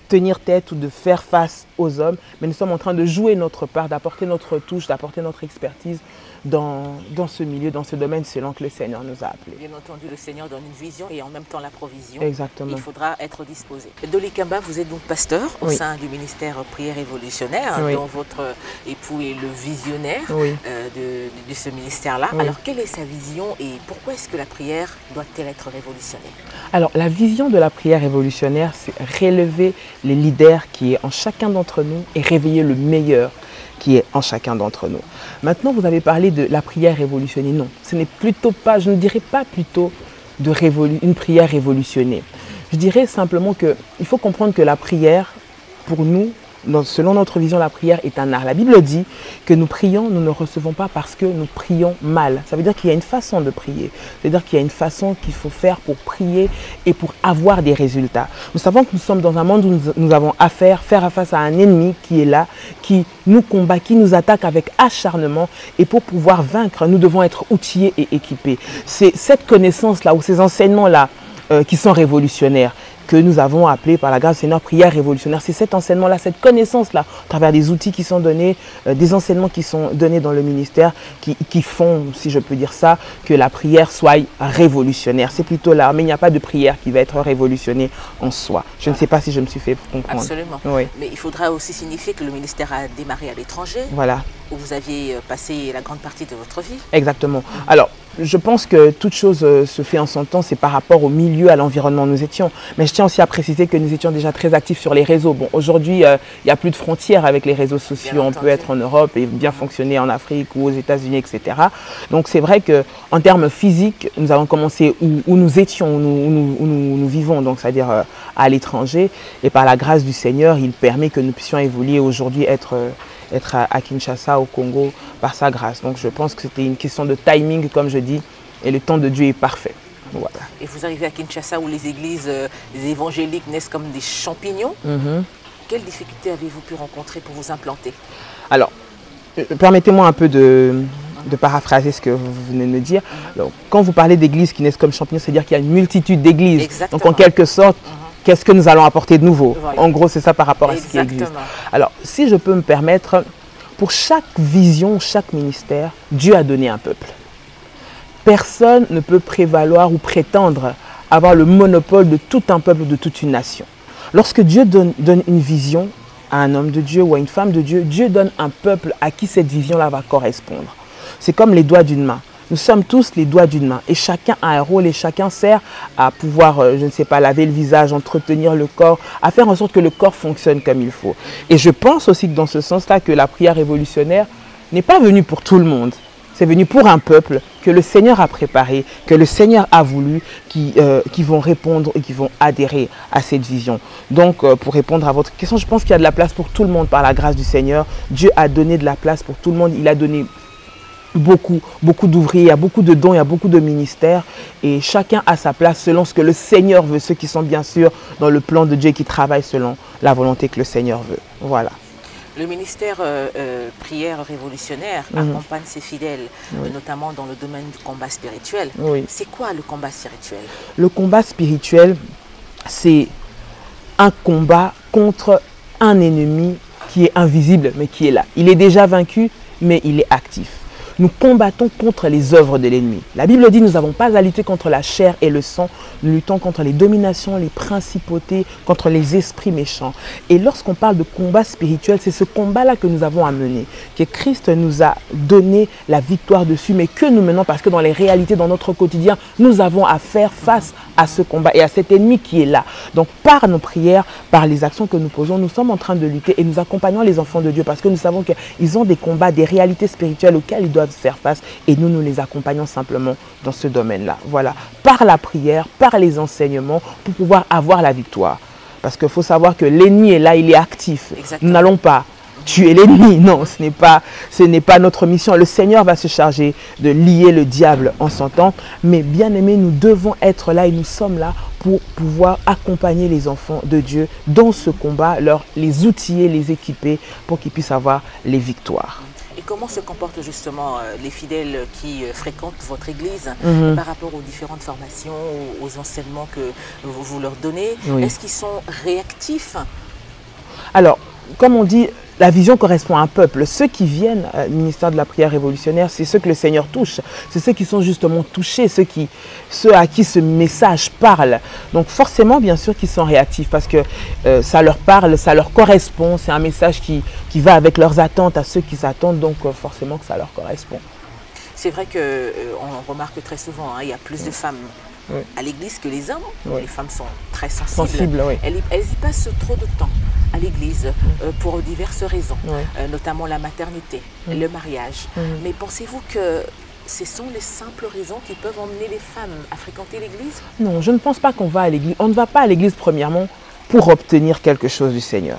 tenir tête ou de faire face aux hommes, mais nous sommes en train de jouer notre part, d'apporter notre touche, d'apporter notre expertise dans ce milieu, dans ce domaine, selon que le Seigneur nous a appelés. Bien entendu, le Seigneur donne une vision et en même temps la provision. Exactement. Il faudra être disposé. Dolly Kamba, vous êtes donc pasteur au sein du ministère Prière Révolutionnaire, dont votre époux est le visionnaire de ce ministère-là. Alors, quelle est sa vision et pourquoi est-ce que la prière doit-elle être révolutionnaire? Alors, la vision de la prière révolutionnaire, c'est relever les leaders qui est en chacun d'entre nous et réveiller le meilleur qui est en chacun d'entre nous. Maintenant, vous avez parlé de la prière révolutionnée. Non, ce n'est plutôt pas, je ne dirais pas plutôt une prière révolutionnée. Je dirais simplement qu'il faut comprendre que la prière, pour nous, selon notre vision, la prière est un art. La Bible dit que nous prions, nous ne recevons pas parce que nous prions mal. Ça veut dire qu'il y a une façon de prier. C'est-à-dire qu'il y a une façon qu'il faut faire pour prier et pour avoir des résultats. Nous savons que nous sommes dans un monde où nous avons faire face à un ennemi qui est là, qui nous combat, qui nous attaque avec acharnement. Et pour pouvoir vaincre, nous devons être outillés et équipés. C'est cette connaissance-là ou ces enseignements-là qui sont révolutionnaires, que nous avons appelé par la grâce du Seigneur prière révolutionnaire. C'est cet enseignement-là, cette connaissance-là, à travers des outils qui sont donnés, des enseignements qui sont donnés dans le ministère, qui font, si je peux dire ça, que la prière soit révolutionnaire. C'est plutôt là, mais il n'y a pas de prière qui va être révolutionnée en soi. Je ne sais pas si je me suis fait comprendre. Absolument. Oui. Mais il faudra aussi signifier que le ministère a démarré à l'étranger, où vous aviez passé la grande partie de votre vie. Exactement. Alors, je pense que toute chose se fait en son temps, c'est par rapport au milieu, à l'environnement où nous étions. Mais je tiens aussi à préciser que nous étions déjà très actifs sur les réseaux. Bon, aujourd'hui, il n'y a plus de frontières avec les réseaux sociaux. On peut être en Europe et bien fonctionner en Afrique ou aux États-Unis, etc. Donc c'est vrai qu'en termes physiques, nous avons commencé où nous étions, où nous vivons, donc c'est-à-dire à l'étranger. Et par la grâce du Seigneur, il permet que nous puissions évoluer aujourd'hui, être à Kinshasa, au Congo, par sa grâce. Donc je pense que c'était une question de timing, comme je dis, et le temps de Dieu est parfait. Voilà. Et vous arrivez à Kinshasa où les églises les évangéliques naissent comme des champignons. Quelles difficultés avez-vous pu rencontrer pour vous implanter? Alors, permettez-moi un peu de paraphraser ce que vous venez de me dire. Alors, quand vous parlez d'églises qui naissent comme champignons, c'est-à-dire qu'il y a une multitude d'églises. Donc en quelque sorte, qu'est-ce que nous allons apporter de nouveau? En gros, c'est ça par rapport à ce qui existe. Alors, si je peux me permettre, pour chaque vision, chaque ministère, Dieu a donné un peuple. Personne ne peut prévaloir ou prétendre avoir le monopole de tout un peuple, de toute une nation. Lorsque Dieu donne une vision à un homme de Dieu ou à une femme de Dieu, Dieu donne un peuple à qui cette vision-là va correspondre. C'est comme les doigts d'une main. Nous sommes tous les doigts d'une main et chacun a un rôle et chacun sert à pouvoir, je ne sais pas, laver le visage, entretenir le corps, à faire en sorte que le corps fonctionne comme il faut. Et je pense aussi que dans ce sens-là, que la prière révolutionnaire n'est pas venu pour tout le monde. C'est venu pour un peuple que le Seigneur a préparé, que le Seigneur a voulu, qui vont répondre et qui vont adhérer à cette vision. Donc, pour répondre à votre question, je pense qu'il y a de la place pour tout le monde par la grâce du Seigneur. Dieu a donné de la place pour tout le monde. Il a donné beaucoup d'ouvriers, il y a beaucoup de dons, il y a beaucoup de ministères. Et chacun a sa place selon ce que le Seigneur veut. Ceux qui sont bien sûr dans le plan de Dieu et qui travaillent selon la volonté que le Seigneur veut. Voilà. Le ministère prière révolutionnaire accompagne ses fidèles, notamment dans le domaine du combat spirituel. Oui. C'est quoi le combat spirituel? Le combat spirituel, c'est un combat contre un ennemi qui est invisible, mais qui est là. Il est déjà vaincu, mais il est actif. Nous combattons contre les œuvres de l'ennemi. La Bible dit, nous n'avons pas à lutter contre la chair et le sang. Nous luttons contre les dominations, les principautés, contre les esprits méchants. Et lorsqu'on parle de combat spirituel, c'est ce combat-là que nous avons à mener, que Christ nous a donné la victoire dessus, mais que nous menons parce que dans les réalités, dans notre quotidien, nous avons à faire face à ce combat et à cet ennemi qui est là. Donc par nos prières, par les actions que nous posons, nous sommes en train de lutter et nous accompagnons les enfants de Dieu parce que nous savons qu'ils ont des combats, des réalités spirituelles auxquelles ils doivent faire face et nous les accompagnons simplement dans ce domaine-là. Voilà, par la prière, par les enseignements pour pouvoir avoir la victoire. Parce qu'il faut savoir que l'ennemi est là, il est actif. Exactement. Nous n'allons pas tuer l'ennemi, non, ce n'est pas notre mission. Le Seigneur va se charger de lier le diable en son temps, mais bien aimés, nous devons être là et nous sommes là pour pouvoir accompagner les enfants de Dieu dans ce combat, les outiller, les équiper pour qu'ils puissent avoir les victoires. Et comment se comportent justement les fidèles qui fréquentent votre église par rapport aux différentes formations, aux enseignements que vous leur donnez? Est-ce qu'ils sont réactifs? Alors, comme on dit, la vision correspond à un peuple. Ceux qui viennent au ministère de la prière révolutionnaire, c'est ceux que le Seigneur touche. C'est ceux qui sont justement touchés, ceux à qui ce message parle. Donc forcément, bien sûr, qu'ils sont réactifs parce que ça leur parle, ça leur correspond. C'est un message qui va avec leurs attentes, à ceux qui s'attendent. Donc forcément que ça leur correspond. C'est vrai qu'on remarque très souvent, il y a plus de femmes à l'église que les hommes. Les femmes sont très sensibles. Elles y passent trop de temps à l'église pour diverses raisons, notamment la maternité, le mariage. Mais pensez-vous que ce sont les simples raisons qui peuvent emmener les femmes à fréquenter l'église? Non, je ne pense pas qu'on va à l'église. On ne va pas à l'église premièrement pour obtenir quelque chose du Seigneur.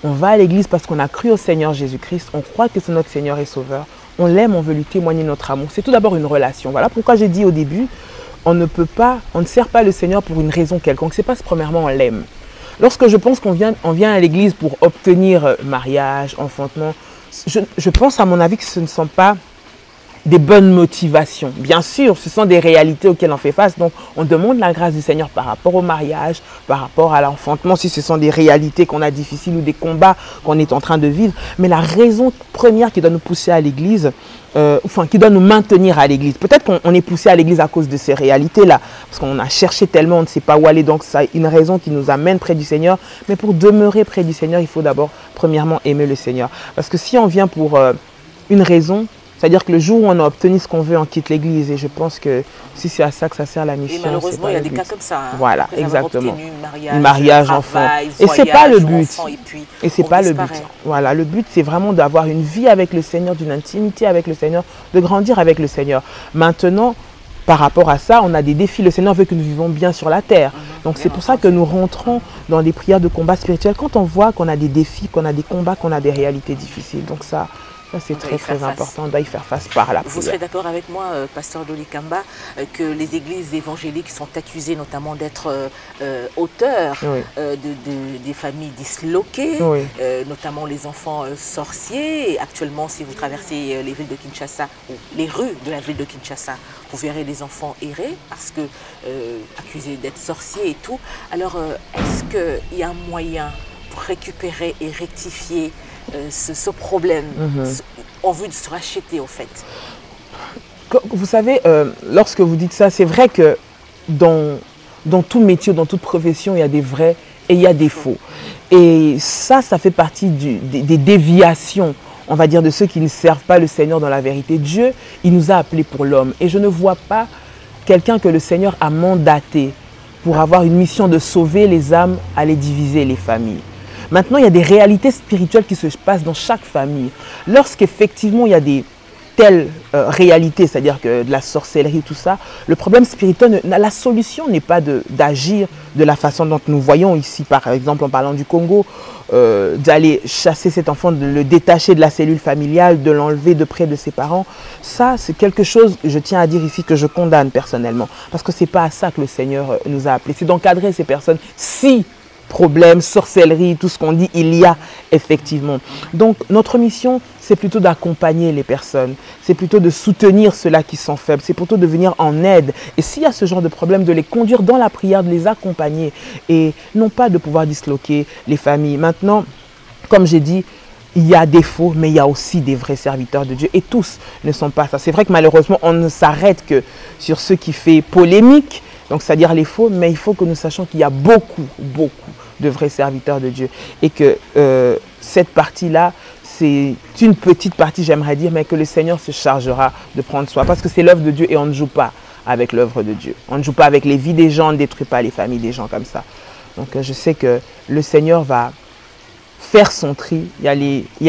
On va à l'église parce qu'on a cru au Seigneur Jésus-Christ, on croit que c'est notre Seigneur et Sauveur, on l'aime, on veut lui témoigner notre amour. C'est tout d'abord une relation. Voilà pourquoi j'ai dit au début, on ne sert pas le Seigneur pour une raison quelconque. C'est parce que premièrement on l'aime. Lorsque je pense qu'on vient à l'église pour obtenir mariage, enfantement, je pense à mon avis que ce ne sont pas des bonnes motivations. Bien sûr, ce sont des réalités auxquelles on fait face. Donc, on demande la grâce du Seigneur par rapport au mariage, par rapport à l'enfantement, si ce sont des réalités qu'on a difficiles ou des combats qu'on est en train de vivre. Mais la raison première qui doit nous pousser à l'église, qui doit nous maintenir à l'église. Peut-être qu'on est poussé à l'église à cause de ces réalités-là, parce qu'on a cherché tellement, on ne sait pas où aller. Donc, c'est une raison qui nous amène près du Seigneur. Mais pour demeurer près du Seigneur, il faut d'abord, premièrement, aimer le Seigneur. Parce que si on vient pour une raison, c'est-à-dire que le jour où on a obtenu ce qu'on veut, on quitte l'église. Et je pense que si c'est à ça que ça sert la mission. Et malheureusement, il y a des cas comme ça. Voilà, exactement. Mariage, enfant. Et ce n'est pas le but. Et ce n'est pas le but. Voilà, le but, c'est vraiment d'avoir une vie avec le Seigneur, d'une intimité avec le Seigneur, de grandir avec le Seigneur. Maintenant, par rapport à ça, on a des défis. Le Seigneur veut que nous vivons bien sur la terre. Donc c'est pour ça que nous rentrons dans des prières de combat spirituel quand on voit qu'on a des défis, qu'on a des combats, qu'on a des réalités difficiles. Donc ça c'est très important, on doit y faire face par la prière. Vous serez d'accord avec moi, pasteur Dolly Kamba, que les églises évangéliques sont accusées notamment d'être auteurs des familles disloquées, notamment les enfants sorciers. Et actuellement, si vous traversez les villes de Kinshasa, ou les rues de la ville de Kinshasa, vous verrez les enfants errer parce que accusés d'être sorciers et tout. Alors, est-ce qu'il y a un moyen pour récupérer et rectifier ce problème en vue de se racheter au fait? Vous savez, lorsque vous dites ça, c'est vrai que dans tout métier, dans toute profession, il y a des vrais et il y a des faux. Et ça fait partie des déviations, on va dire, de ceux qui ne servent pas le Seigneur dans la vérité. Dieu, il nous a appelés pour l'homme. Et je ne vois pas quelqu'un que le Seigneur a mandaté pour avoir une mission de sauver les âmes, aller diviser les familles. Maintenant, il y a des réalités spirituelles qui se passent dans chaque famille. Lorsqu'effectivement, il y a des telle réalité, c'est-à-dire que de la sorcellerie, tout ça, le problème spirituel, la solution n'est pas d'agir de la façon dont nous voyons ici, par exemple en parlant du Congo, d'aller chasser cet enfant, de le détacher de la cellule familiale, de l'enlever de près de ses parents. Ça, c'est quelque chose, je tiens à dire ici, que je condamne personnellement, parce que ce n'est pas à ça que le Seigneur nous a appelés, c'est d'encadrer ces personnes si problèmes, sorcellerie, tout ce qu'on dit, il y a effectivement. Donc notre mission, c'est plutôt d'accompagner les personnes, c'est plutôt de soutenir ceux-là qui sont faibles, c'est plutôt de venir en aide. Et s'il y a ce genre de problème, de les conduire dans la prière, de les accompagner et non pas de pouvoir disloquer les familles. Maintenant, comme j'ai dit, il y a des faux, mais il y a aussi des vrais serviteurs de Dieu. Et tous ne sont pas ça. C'est vrai que malheureusement, on ne s'arrête que sur ce qui fait polémique, donc c'est-à-dire les faux, mais il faut que nous sachions qu'il y a beaucoup de vrais serviteurs de Dieu. Et que cette partie-là, c'est une petite partie, j'aimerais dire, mais que le Seigneur se chargera de prendre soin. Parce que c'est l'œuvre de Dieu et on ne joue pas avec l'œuvre de Dieu. On ne joue pas avec les vies des gens, on ne détruit pas les familles des gens comme ça. Donc je sais que le Seigneur va faire son tri. Il y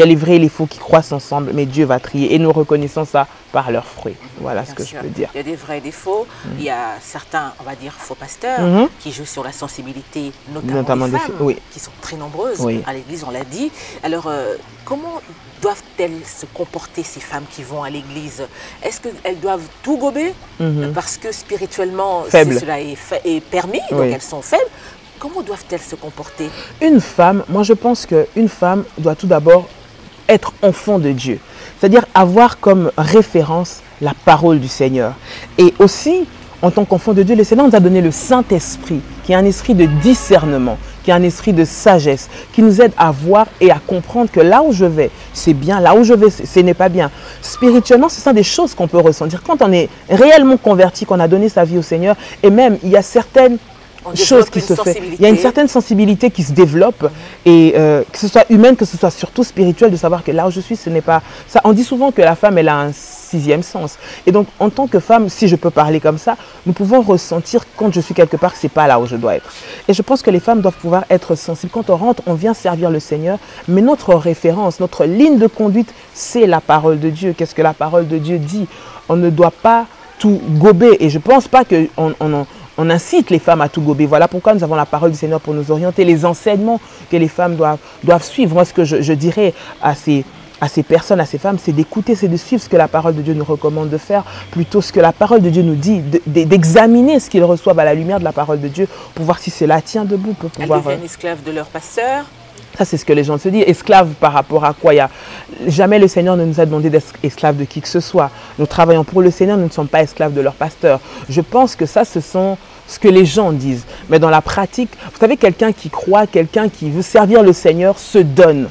a les vrais et les faux qui croissent ensemble, mais Dieu va trier. Et nous reconnaissons ça par leurs fruits. Voilà ce que je peux dire. Il y a des vrais et des faux. Il y a certains, on va dire, faux pasteurs qui jouent sur la sensibilité, notamment des femmes, qui sont très nombreuses à l'église, on l'a dit. Alors, comment doivent-elles se comporter, ces femmes qui vont à l'église? Est-ce qu'elles doivent tout gober parce que spirituellement, cela est permis, donc elles sont faibles? Comment doivent-elles se comporter? Une femme, moi je pense qu'une femme doit tout d'abord être enfant de Dieu. C'est-à-dire avoir comme référence la parole du Seigneur. Et aussi, en tant qu'enfant de Dieu, le Seigneur nous a donné le Saint-Esprit, qui est un esprit de discernement, qui est un esprit de sagesse, qui nous aide à voir et à comprendre que là où je vais, c'est bien, là où je vais, ce n'est pas bien. Spirituellement, ce sont des choses qu'on peut ressentir. Quand on est réellement converti, qu'on a donné sa vie au Seigneur, et même il y a certaines chose qui se fait. Il y a une certaine sensibilité qui se développe, et que ce soit humaine, que ce soit surtout spirituelle, de savoir que là où je suis, ce n'est pas ça. On dit souvent que la femme, elle a un sixième sens. Et donc, en tant que femme, si je peux parler comme ça, nous pouvons ressentir quand je suis quelque part que ce n'est pas là où je dois être. Et je pense que les femmes doivent pouvoir être sensibles. Quand on rentre, on vient servir le Seigneur, mais notre référence, notre ligne de conduite, c'est la parole de Dieu. Qu'est-ce que la parole de Dieu dit? On ne doit pas tout gober. Et je ne pense pas qu'on incite les femmes à tout gober. Voilà pourquoi nous avons la parole du Seigneur pour nous orienter, les enseignements que les femmes doivent suivre. Moi, ce que je dirais à ces personnes, à ces femmes, c'est d'écouter, c'est de suivre ce que la parole de Dieu nous recommande de faire, plutôt ce que la parole de Dieu nous dit, d'examiner ce qu'ils reçoivent à la lumière de la parole de Dieu pour voir si cela tient debout. Pour pouvoir, elles deviennent esclaves de leur pasteur. Ça, c'est ce que les gens se disent. Esclaves par rapport à quoi? Jamais le Seigneur ne nous a demandé d'être esclaves de qui que ce soit. Nous travaillons pour le Seigneur, nous ne sommes pas esclaves de leur pasteur. Je pense que ça, ce sont ce que les gens disent. Mais dans la pratique, vous savez, quelqu'un qui croit, quelqu'un qui veut servir le Seigneur se donne.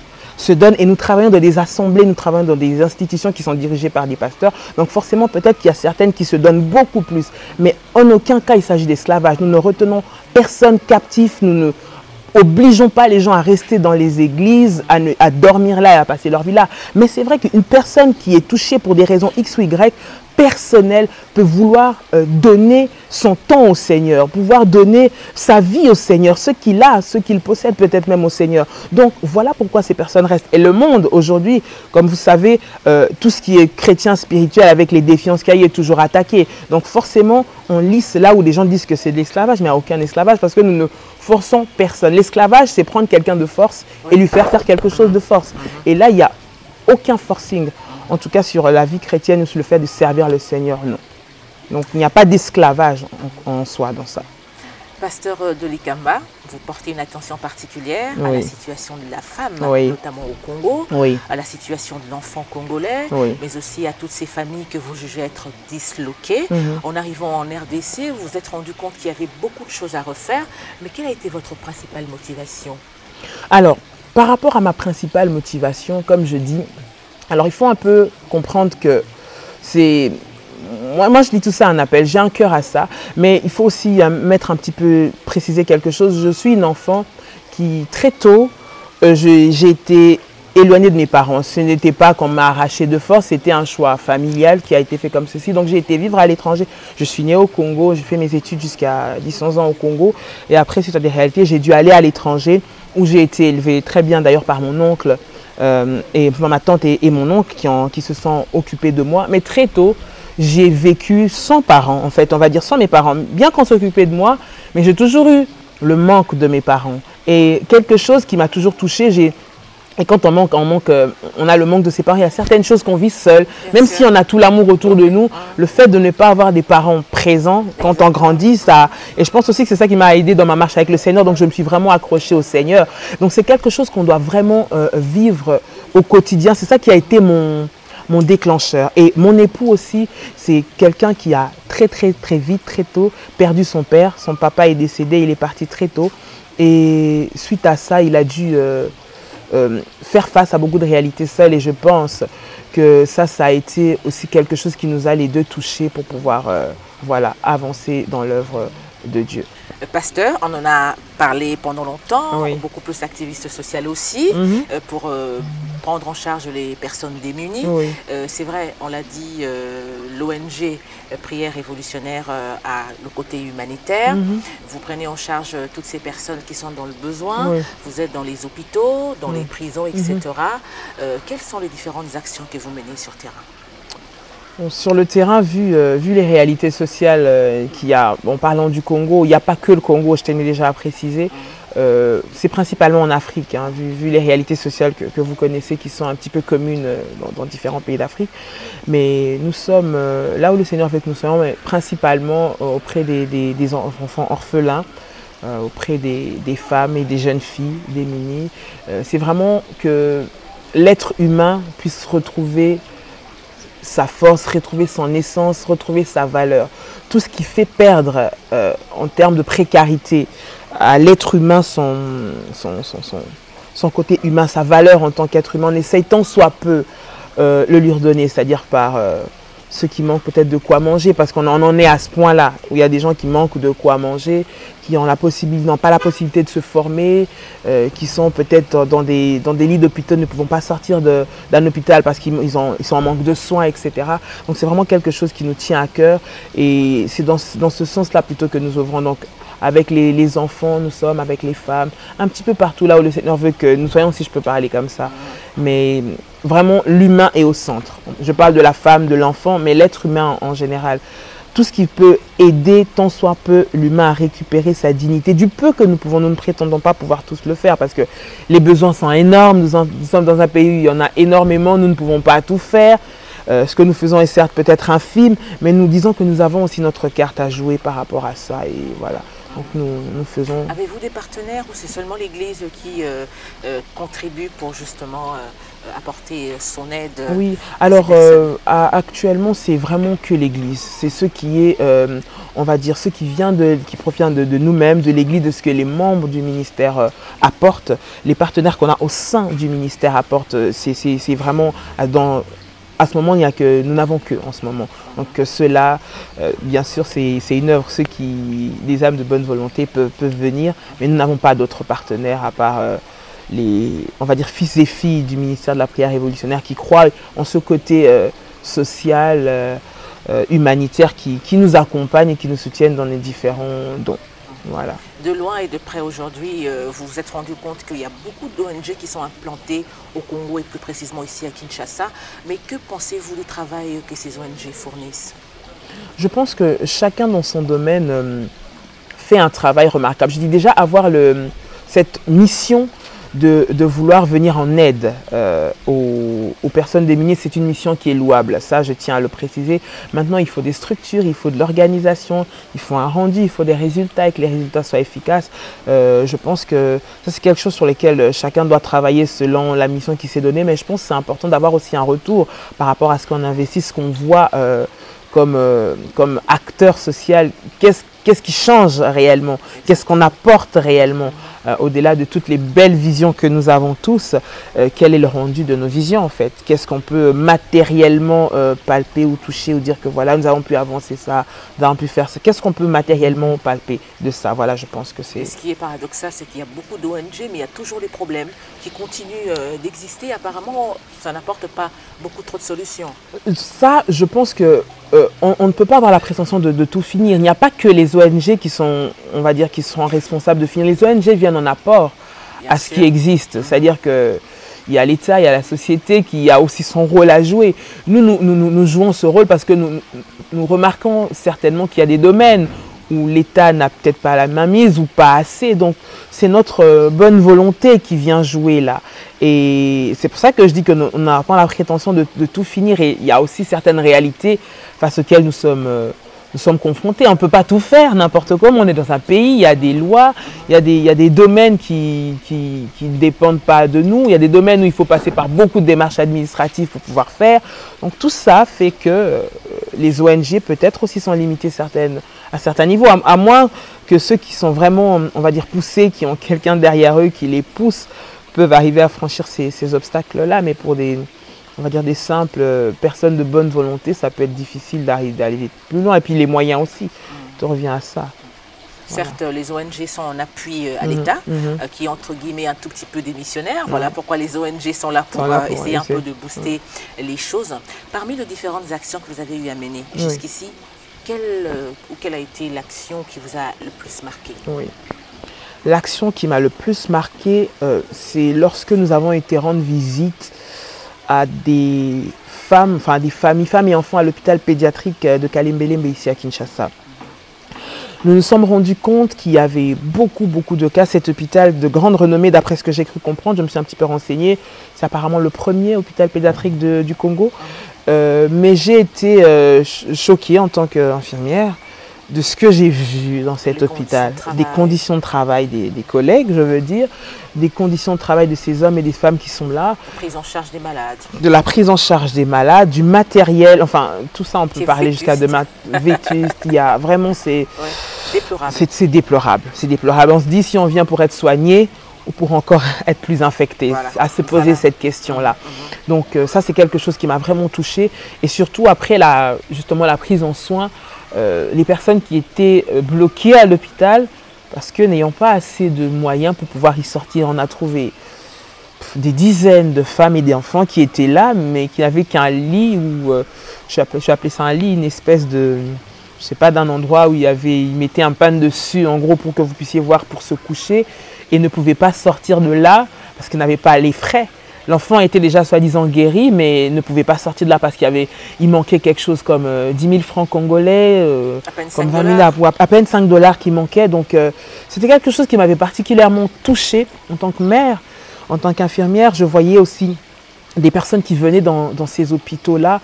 Et nous travaillons dans des assemblées, nous travaillons dans des institutions qui sont dirigées par des pasteurs. Donc forcément, peut-être qu'il y a certaines qui se donnent beaucoup plus. Mais en aucun cas, il s'agit d'esclavage. Nous ne retenons personne captif, nous ne obligeons pas les gens à rester dans les églises, à dormir là et à passer leur vie là. Mais c'est vrai qu'une personne qui est touchée pour des raisons X ou Y, personnel, peut vouloir donner son temps au Seigneur, pouvoir donner sa vie au Seigneur, ce qu'il a, ce qu'il possède, peut-être même au Seigneur. Donc voilà pourquoi ces personnes restent. Et le monde aujourd'hui, comme vous savez, tout ce qui est chrétien spirituel avec les défiances qu'il y a est toujours attaqué. Donc forcément, on lisse là où les gens disent que c'est de l'esclavage, mais il n'y a aucun esclavage parce que nous ne forçons personne. L'esclavage, c'est prendre quelqu'un de force et lui faire quelque chose de force. Et là, il n'y a aucun forcing. En tout cas, sur la vie chrétienne ou sur le fait de servir le Seigneur, non. Donc, il n'y a pas d'esclavage en soi dans ça. Pasteur de l'Ikamba, vous portez une attention particulière à la situation de la femme, notamment au Congo, à la situation de l'enfant congolais, mais aussi à toutes ces familles que vous jugez être disloquées. En arrivant en RDC, vous vous êtes rendu compte qu'il y avait beaucoup de choses à refaire, mais quelle a été votre principale motivation? Alors, par rapport à ma principale motivation, comme je dis, alors il faut un peu comprendre que c'est... Moi, je dis tout ça en appel, j'ai un cœur à ça, mais il faut aussi mettre un petit peu, préciser quelque chose. Je suis une enfant qui, très tôt, j'ai été éloignée de mes parents. Ce n'était pas qu'on m'a arraché de force, c'était un choix familial qui a été fait comme ceci. Donc j'ai été vivre à l'étranger. Je suis née au Congo, j'ai fait mes études jusqu'à 10-11 ans au Congo. Et après, suite à des réalités, j'ai dû aller à l'étranger où j'ai été élevée très bien d'ailleurs par mon oncle, et ma tante et mon oncle qui se sont occupés de moi. Mais très tôt, j'ai vécu sans parents, en fait, on va dire sans mes parents. Bien qu'on s'occupait de moi, mais j'ai toujours eu le manque de mes parents. Et quelque chose qui m'a toujours touchée, et quand on a le manque de ses parents, il y a certaines choses qu'on vit seul. Même si on a tout l'amour autour de nous, le fait de ne pas avoir des parents présents quand on grandit, ça... Et je pense aussi que c'est ça qui m'a aidé dans ma marche avec le Seigneur. Donc je me suis vraiment accrochée au Seigneur. Donc c'est quelque chose qu'on doit vraiment vivre au quotidien. C'est ça qui a été mon déclencheur. Et mon époux aussi, c'est quelqu'un qui a très vite, très tôt, perdu son père. Son papa est décédé, il est parti très tôt. Et suite à ça, il a dû... faire face à beaucoup de réalités seules, et je pense que ça a été aussi quelque chose qui nous a les deux touchés pour pouvoir voilà, avancer dans l'œuvre de Dieu. Pasteur, on en a parlé pendant longtemps, oui. Beaucoup plus activiste social aussi, pour prendre en charge les personnes démunies. Oui. C'est vrai, on l'a dit, l'ONG Prière Révolutionnaire a le côté humanitaire. Vous prenez en charge toutes ces personnes qui sont dans le besoin. Oui. Vous êtes dans les hôpitaux, dans les prisons, etc. Quelles sont les différentes actions que vous menez sur terrain? Sur le terrain, vu les réalités sociales qu'il y a, en parlant du Congo, il n'y a pas que le Congo, je tenais déjà à préciser, c'est principalement en Afrique, hein, vu les réalités sociales que vous connaissez qui sont un petit peu communes dans différents pays d'Afrique. Mais nous sommes là où le Seigneur veut que nous soyons, mais principalement auprès des enfants orphelins, auprès des femmes et des jeunes filles démunies. C'est vraiment que l'être humain puisse retrouver sa force, retrouver son essence, retrouver sa valeur. Tout ce qui fait perdre en termes de précarité à l'être humain son côté humain, sa valeur en tant qu'être humain, on essaye tant soit peu le lui redonner, c'est-à-dire par ceux qui manquent peut-être de quoi manger, parce qu'on en est à ce point-là, où il y a des gens qui manquent de quoi manger, qui n'ont pas la possibilité de se former, qui sont peut-être dans des lits d'hôpitaux, ne pouvant pas sortir d'un hôpital parce qu'ils sont en manque de soins, etc. Donc c'est vraiment quelque chose qui nous tient à cœur, et c'est dans ce sens-là plutôt que nous œuvrons. Donc avec les enfants, nous sommes avec les femmes, un petit peu partout là où le Seigneur veut que nous soyons, si je peux parler comme ça. Mais vraiment, l'humain est au centre. Je parle de la femme, de l'enfant, mais l'être humain en général. Tout ce qui peut aider tant soit peu l'humain à récupérer sa dignité. Du peu que nous pouvons, nous ne prétendons pas pouvoir tous le faire parce que les besoins sont énormes. Nous sommes dans un pays où il y en a énormément, nous ne pouvons pas tout faire. Ce que nous faisons est certes peut-être infime, mais nous disons que nous avons aussi notre carte à jouer par rapport à ça. Et voilà. Donc nous faisons... Avez-vous des partenaires ou c'est seulement l'Église qui contribue pour justement apporter son aide? Oui, alors actuellement c'est vraiment que l'Église. C'est ce qui est, on va dire, ce qui provient de nous-mêmes, de l'Église, de ce que les membres du ministère apportent. Les partenaires qu'on a au sein du ministère apportent, c'est vraiment à ce moment, nous n'avons que en ce moment. Donc cela, bien sûr, c'est une œuvre. Des âmes de bonne volonté peuvent venir, mais nous n'avons pas d'autres partenaires à part on va dire, fils et filles du ministère de la Prière Révolutionnaire qui croient en ce côté social, humanitaire qui nous accompagne et qui nous soutiennent dans les différents dons. Voilà. De loin et de près aujourd'hui, vous vous êtes rendu compte qu'il y a beaucoup d'ONG qui sont implantées au Congo et plus précisément ici à Kinshasa. Mais que pensez-vous du travail que ces ONG fournissent? Je pense que chacun dans son domaine fait un travail remarquable. Je dis déjà avoir cette mission de vouloir venir en aide aux personnes démunies, c'est une mission qui est louable. Ça, je tiens à le préciser. Maintenant, il faut des structures, il faut de l'organisation, il faut un rendu, il faut des résultats et que les résultats soient efficaces. Je pense que ça, c'est quelque chose sur lequel chacun doit travailler selon la mission qui s'est donnée. Mais je pense que c'est important d'avoir aussi un retour par rapport à ce qu'on investit, ce qu'on voit comme acteur social. Qu'est-ce qui change réellement? Qu'est-ce qu'on apporte réellement? Au-delà de toutes les belles visions que nous avons tous, quel est le rendu de nos visions en fait? Qu'est-ce qu'on peut matériellement palper ou toucher ou dire que voilà, nous avons pu avancer ça, nous avons pu faire ça? Qu'est-ce qu'on peut matériellement palper de ça? Voilà, je pense que c'est... Ce qui est paradoxal, c'est qu'il y a beaucoup d'ONG, mais il y a toujours des problèmes qui continuent d'exister. Apparemment, ça n'apporte pas beaucoup trop de solutions. Ça, je pense que on ne peut pas avoir la prétention de tout finir. Il n'y a pas que les ONG qui sont, on va dire, qui seront responsables de finir. Les ONG viennent en apport à ce qui existe. C'est-à-dire que il y a l'État, il y a la société qui a aussi son rôle à jouer. Nous jouons ce rôle parce que nous remarquons certainement qu'il y a des domaines où l'État n'a peut-être pas la mainmise ou pas assez. Donc, c'est notre bonne volonté qui vient jouer là. Et c'est pour ça que je dis qu'on n'a pas la prétention de tout finir. Et il y a aussi certaines réalités face auxquelles nous sommes confrontés. On ne peut pas tout faire n'importe comment. On est dans un pays, il y a des lois, il y a des domaines qui ne dépendent pas de nous. Il y a des domaines où il faut passer par beaucoup de démarches administratives pour pouvoir faire. Donc tout ça fait que les ONG peut-être aussi sont limitées à certains niveaux. À moins que ceux qui sont vraiment, on va dire, poussés, qui ont quelqu'un derrière eux qui les pousse, peuvent arriver à franchir ces obstacles-là. Mais pour on va dire des simples personnes de bonne volonté, ça peut être difficile d'aller plus loin. Et puis les moyens aussi, tu reviens à ça. Certes, les ONG sont en appui à l'État, qui est entre guillemets un tout petit peu démissionnaire. Voilà pourquoi les ONG sont là pour essayer un peu de booster les choses. Parmi les différentes actions que vous avez eu à mener jusqu'ici, quelle a été l'action qui vous a le plus marqué? L'action qui m'a le plus marqué, c'est lorsque nous avons été rendre visite à des femmes, enfin des familles, femmes et enfants à l'hôpital pédiatrique de Kalembelembe ici à Kinshasa. Nous nous sommes rendus compte qu'il y avait beaucoup de cas. Cet hôpital de grande renommée, d'après ce que j'ai cru comprendre, je me suis un petit peu renseignée, c'est apparemment le premier hôpital pédiatrique du Congo. Mais j'ai été choquée en tant qu'infirmière de ce que j'ai vu dans cet hôpital, des conditions de travail des collègues, je veux dire, des conditions de travail de ces hommes et des femmes qui sont là. Prise en charge des malades. De la prise en charge des malades, du matériel, enfin tout ça on peut parler jusqu'à demain. Vétuste, il y a vraiment c'est déplorable. C'est déplorable. On se dit si on vient pour être soigné ou pour encore être plus infecté, à se poser cette question-là. Donc ça c'est quelque chose qui m'a vraiment touchée et surtout après justement la prise en soin. Les personnes qui étaient bloquées à l'hôpital parce que n'ayant pas assez de moyens pour pouvoir y sortir, on a trouvé des dizaines de femmes et d'enfants qui étaient là mais qui n'avaient qu'un lit ou je vais appeler ça un lit, une espèce de, je sais pas, d'un endroit où ils mettaient un pan dessus en gros pour que vous puissiez voir pour se coucher et ne pouvaient pas sortir de là parce qu'ils n'avaient pas les frais. L'enfant était déjà soi-disant guéri, mais ne pouvait pas sortir de là parce qu'il manquait quelque chose comme 10 000 francs congolais, comme 20 000 à peine 5 $ qui manquaient. Donc c'était quelque chose qui m'avait particulièrement touchée en tant que mère, en tant qu'infirmière. Je voyais aussi des personnes qui venaient dans ces hôpitaux-là,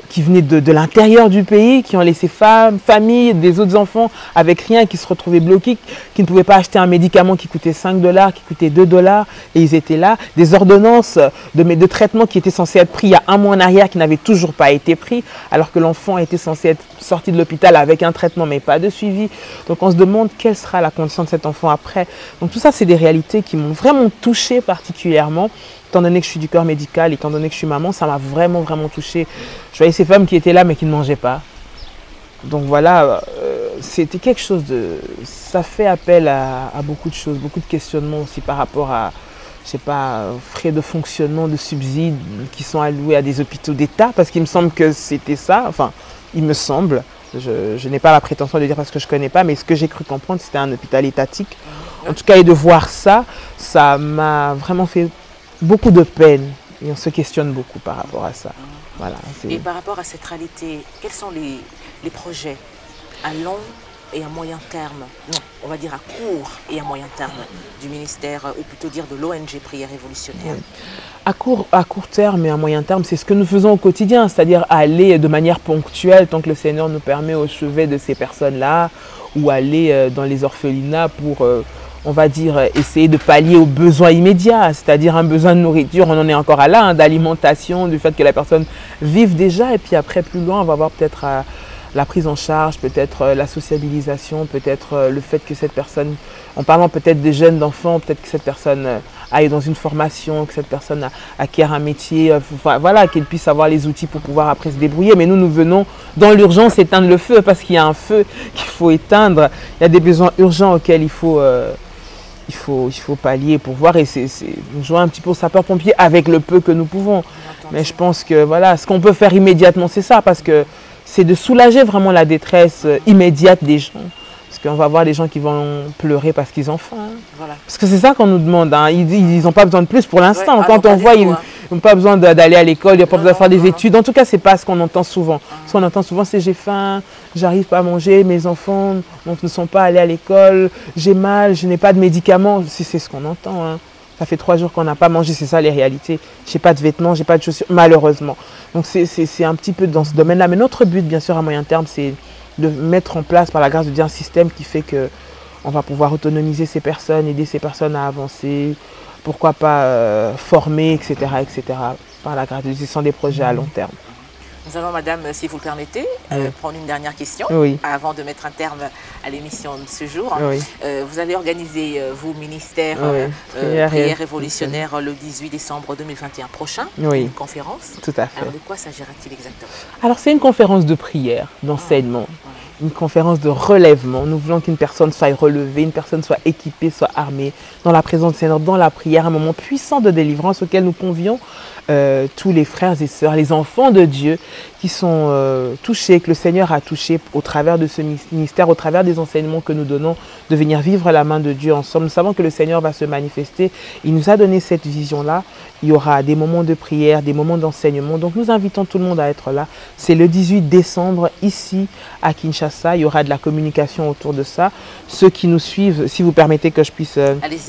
qui venaient de l'intérieur du pays, qui ont laissé femmes, familles, des autres enfants avec rien, qui se retrouvaient bloqués, qui ne pouvaient pas acheter un médicament qui coûtait 5 $, qui coûtait 2 $, et ils étaient là. Des ordonnances de traitement qui étaient censées être pris il y a un mois en arrière, qui n'avaient toujours pas été pris, alors que l'enfant était censé être sorti de l'hôpital avec un traitement, mais pas de suivi. Donc on se demande quelle sera la condition de cet enfant après. Donc tout ça, c'est des réalités qui m'ont vraiment touchée particulièrement. Étant donné que je suis du corps médical, étant donné que je suis maman, ça m'a vraiment touchée. Je voyais ces femmes qui étaient là mais qui ne mangeaient pas. Donc voilà, c'était quelque chose de... Ça fait appel à beaucoup de choses, beaucoup de questionnements aussi par rapport à, je sais pas, frais de fonctionnement, de subsides qui sont alloués à des hôpitaux d'État, parce qu'il me semble que c'était ça, enfin, il me semble, je n'ai pas la prétention de dire parce que je ne connais pas, mais ce que j'ai cru comprendre, c'était un hôpital étatique. En tout cas, et de voir ça, ça m'a vraiment fait beaucoup de peine et on se questionne beaucoup par rapport à ça. Voilà, et par rapport à cette réalité, quels sont les projets à long et à moyen terme, non, on va dire à court et à moyen terme du ministère, ou plutôt dire de l'ONG Prière Révolutionnaire? À court terme et à moyen terme, c'est ce que nous faisons au quotidien, c'est-à-dire aller de manière ponctuelle tant que le Seigneur nous permet au chevet de ces personnes-là, ou aller dans les orphelinats pour... on va dire, essayer de pallier aux besoins immédiats, c'est-à-dire un besoin de nourriture, on en est encore à là, d'alimentation, du fait que la personne vive déjà, et puis après, plus loin, on va voir peut-être la prise en charge, peut-être la sociabilisation, peut-être le fait que cette personne, en parlant peut-être des jeunes d'enfants, peut-être que cette personne aille dans une formation, que cette personne acquiert un métier, voilà, qu'elle puisse avoir les outils pour pouvoir après se débrouiller. Mais nous venons dans l'urgence éteindre le feu, parce qu'il y a un feu qu'il faut éteindre, il y a des besoins urgents auxquels il faut pallier pour voir, et nous jouons un petit peu au sapeur-pompier avec le peu que nous pouvons. Mais je pense que voilà, ce qu'on peut faire immédiatement, c'est ça, parce que c'est de soulager vraiment la détresse immédiate des gens. Parce qu'on va voir des gens qui vont pleurer parce qu'ils ont faim. Voilà. Parce que c'est ça qu'on nous demande. Hein. Ils n'ont pas besoin de plus pour l'instant. Ouais, quand on voit, ils n'ont pas besoin d'aller à l'école, ils n'ont pas besoin de faire des études. En tout cas, ce n'est pas ce qu'on entend souvent. Ce qu'on entend souvent, c'est j'ai faim, j'arrive pas à manger, mes enfants ne sont pas allés à l'école, j'ai mal, je n'ai pas de médicaments. C'est ce qu'on entend. Hein. Ça fait 3 jours qu'on n'a pas mangé, c'est ça les réalités. Je n'ai pas de vêtements, je n'ai pas de chaussures, malheureusement. Donc c'est un petit peu dans ce domaine-là. Mais notre but, bien sûr, à moyen terme, c'est de mettre en place, par la grâce de Dieu, un système qui fait qu'on va pouvoir autonomiser ces personnes, aider ces personnes à avancer, pourquoi pas former, etc., etc. Par la grâce de Dieu, ce sont des projets à long terme. Nous allons, madame, si vous le permettez, prendre une dernière question avant de mettre un terme à l'émission de ce jour. Vous allez organiser, vous, ministère Prière révolutionnaire, le 18 décembre 2021 prochain, une conférence. Tout à fait. Alors, de quoi s'agira-t-il exactement? Alors, c'est une conférence de prière, d'enseignement, une conférence de relèvement. Nous voulons qu'une personne soit relevée, une personne soit équipée, soit armée, dans la présence du Seigneur, dans la prière, un moment puissant de délivrance auquel nous convions tous les frères et sœurs, les enfants de Dieu qui sont touchés, que le Seigneur a touchés au travers de ce ministère, au travers des enseignements que nous donnons, de venir vivre la main de Dieu ensemble. Nous savons que le Seigneur va se manifester. Il nous a donné cette vision-là. Il y aura des moments de prière, des moments d'enseignement. Donc nous invitons tout le monde à être là. C'est le 18 décembre ici à Kinshasa. Il y aura de la communication autour de ça. Ceux qui nous suivent, si vous permettez que je puisse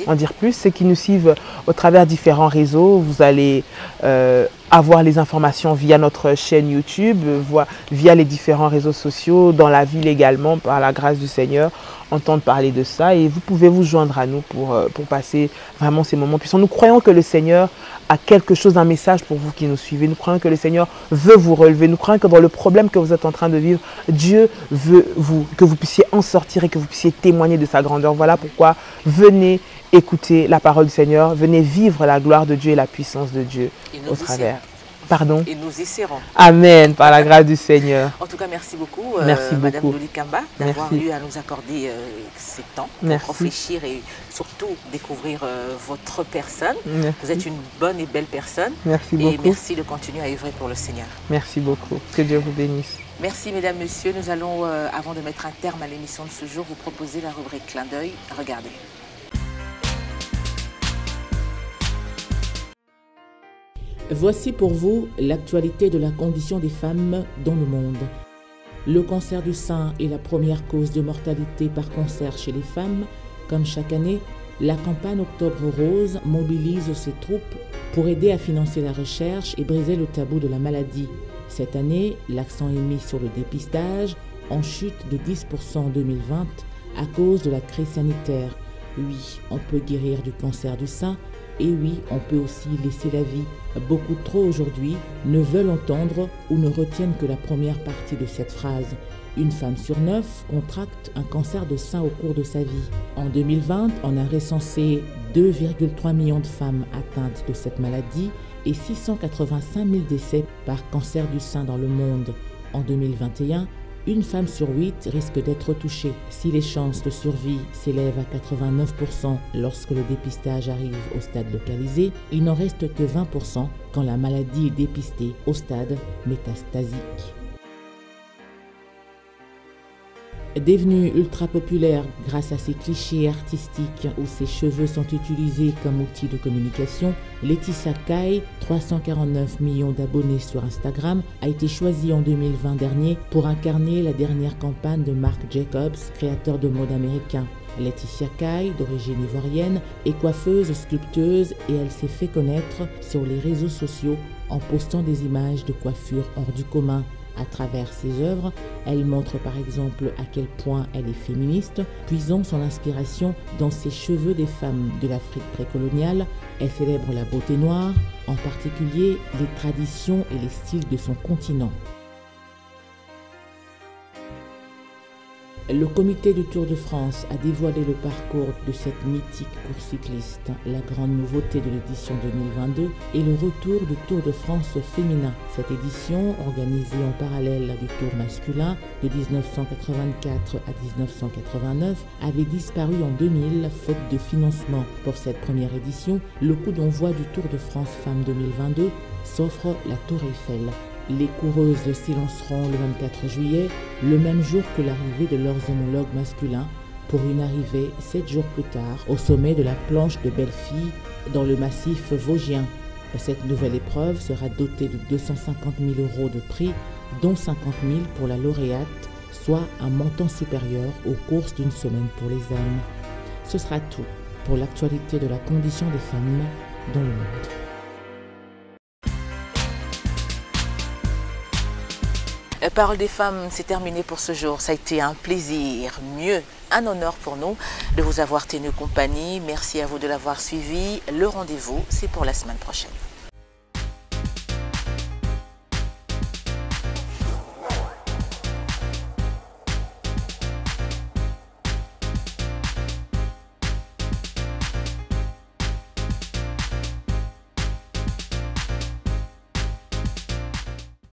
en dire plus, ceux qui nous suivent au travers différents réseaux, vous allez avoir les informations via notre chaîne YouTube, via les différents réseaux sociaux, dans la ville également, par la grâce du Seigneur, entendre parler de ça. Et vous pouvez vous joindre à nous pour passer vraiment ces moments puissants. Nous croyons que le Seigneur a quelque chose, un message pour vous qui nous suivez. Nous croyons que le Seigneur veut vous relever. Nous croyons que dans le problème que vous êtes en train de vivre, Dieu veut que vous puissiez en sortir et que vous puissiez témoigner de sa grandeur. Voilà pourquoi venez écouter la parole du Seigneur, venez vivre la gloire de Dieu et la puissance de Dieu au travers. Pardon. Et nous y serons. Amen, par la grâce du Seigneur. En tout cas, merci beaucoup, Madame Loli Kamba, d'avoir eu à nous accorder ces temps pour réfléchir et surtout découvrir votre personne. Merci. Vous êtes une bonne et belle personne. Merci beaucoup. Et merci de continuer à œuvrer pour le Seigneur. Merci beaucoup. Que Dieu vous bénisse. Merci, mesdames, messieurs. Nous allons, avant de mettre un terme à l'émission de ce jour, vous proposer la rubrique Clin d'œil. Regardez. Voici pour vous l'actualité de la condition des femmes dans le monde. Le cancer du sein est la première cause de mortalité par cancer chez les femmes. Comme chaque année, la campagne Octobre Rose mobilise ses troupes pour aider à financer la recherche et briser le tabou de la maladie. Cette année, l'accent est mis sur le dépistage, en chute de 10% en 2020 à cause de la crise sanitaire. Oui, on peut guérir du cancer du sein. Et oui, on peut aussi laisser la vie. Beaucoup trop aujourd'hui ne veulent entendre ou ne retiennent que la première partie de cette phrase. Une femme sur 9 contracte un cancer de sein au cours de sa vie. En 2020, on a recensé 2,3 millions de femmes atteintes de cette maladie et 685 000 décès par cancer du sein dans le monde. En 2021, une femme sur 8 risque d'être touchée. Si les chances de survie s'élèvent à 89% lorsque le dépistage arrive au stade localisé, il n'en reste que 20% quand la maladie est dépistée au stade métastasique. Devenue ultra populaire grâce à ses clichés artistiques où ses cheveux sont utilisés comme outil de communication, Laetitia Kai, 349 millions d'abonnés sur Instagram, a été choisie en 2020 dernier pour incarner la dernière campagne de Marc Jacobs, créateur de mode américain. Laetitia Kai, d'origine ivoirienne, est coiffeuse, sculpteuse et elle s'est fait connaître sur les réseaux sociaux en postant des images de coiffure hors du commun. À travers ses œuvres, elle montre par exemple à quel point elle est féministe, puisant son inspiration dans ses cheveux des femmes de l'Afrique précoloniale. Elle célèbre la beauté noire, en particulier les traditions et les styles de son continent. Le comité du Tour de France a dévoilé le parcours de cette mythique course cycliste. La grande nouveauté de l'édition 2022 est le retour du Tour de France féminin. Cette édition, organisée en parallèle du Tour masculin de 1984 à 1989, avait disparu en 2000 faute de financement. Pour cette première édition, le coup d'envoi du Tour de France Femmes 2022 s'offre la Tour Eiffel. Les coureuses s'y lanceront le 24 juillet, le même jour que l'arrivée de leurs homologues masculins, pour une arrivée 7 jours plus tard au sommet de la planche de Bellefille dans le massif vosgien. Cette nouvelle épreuve sera dotée de 250 000 € de prix, dont 50 000 pour la lauréate, soit un montant supérieur aux courses d'une semaine pour les hommes. Ce sera tout pour l'actualité de la condition des femmes dans le monde. Parole des femmes, c'est terminé pour ce jour. Ça a été un plaisir, mieux, un honneur pour nous de vous avoir tenu compagnie. Merci à vous de l'avoir suivi. Le rendez-vous, c'est pour la semaine prochaine.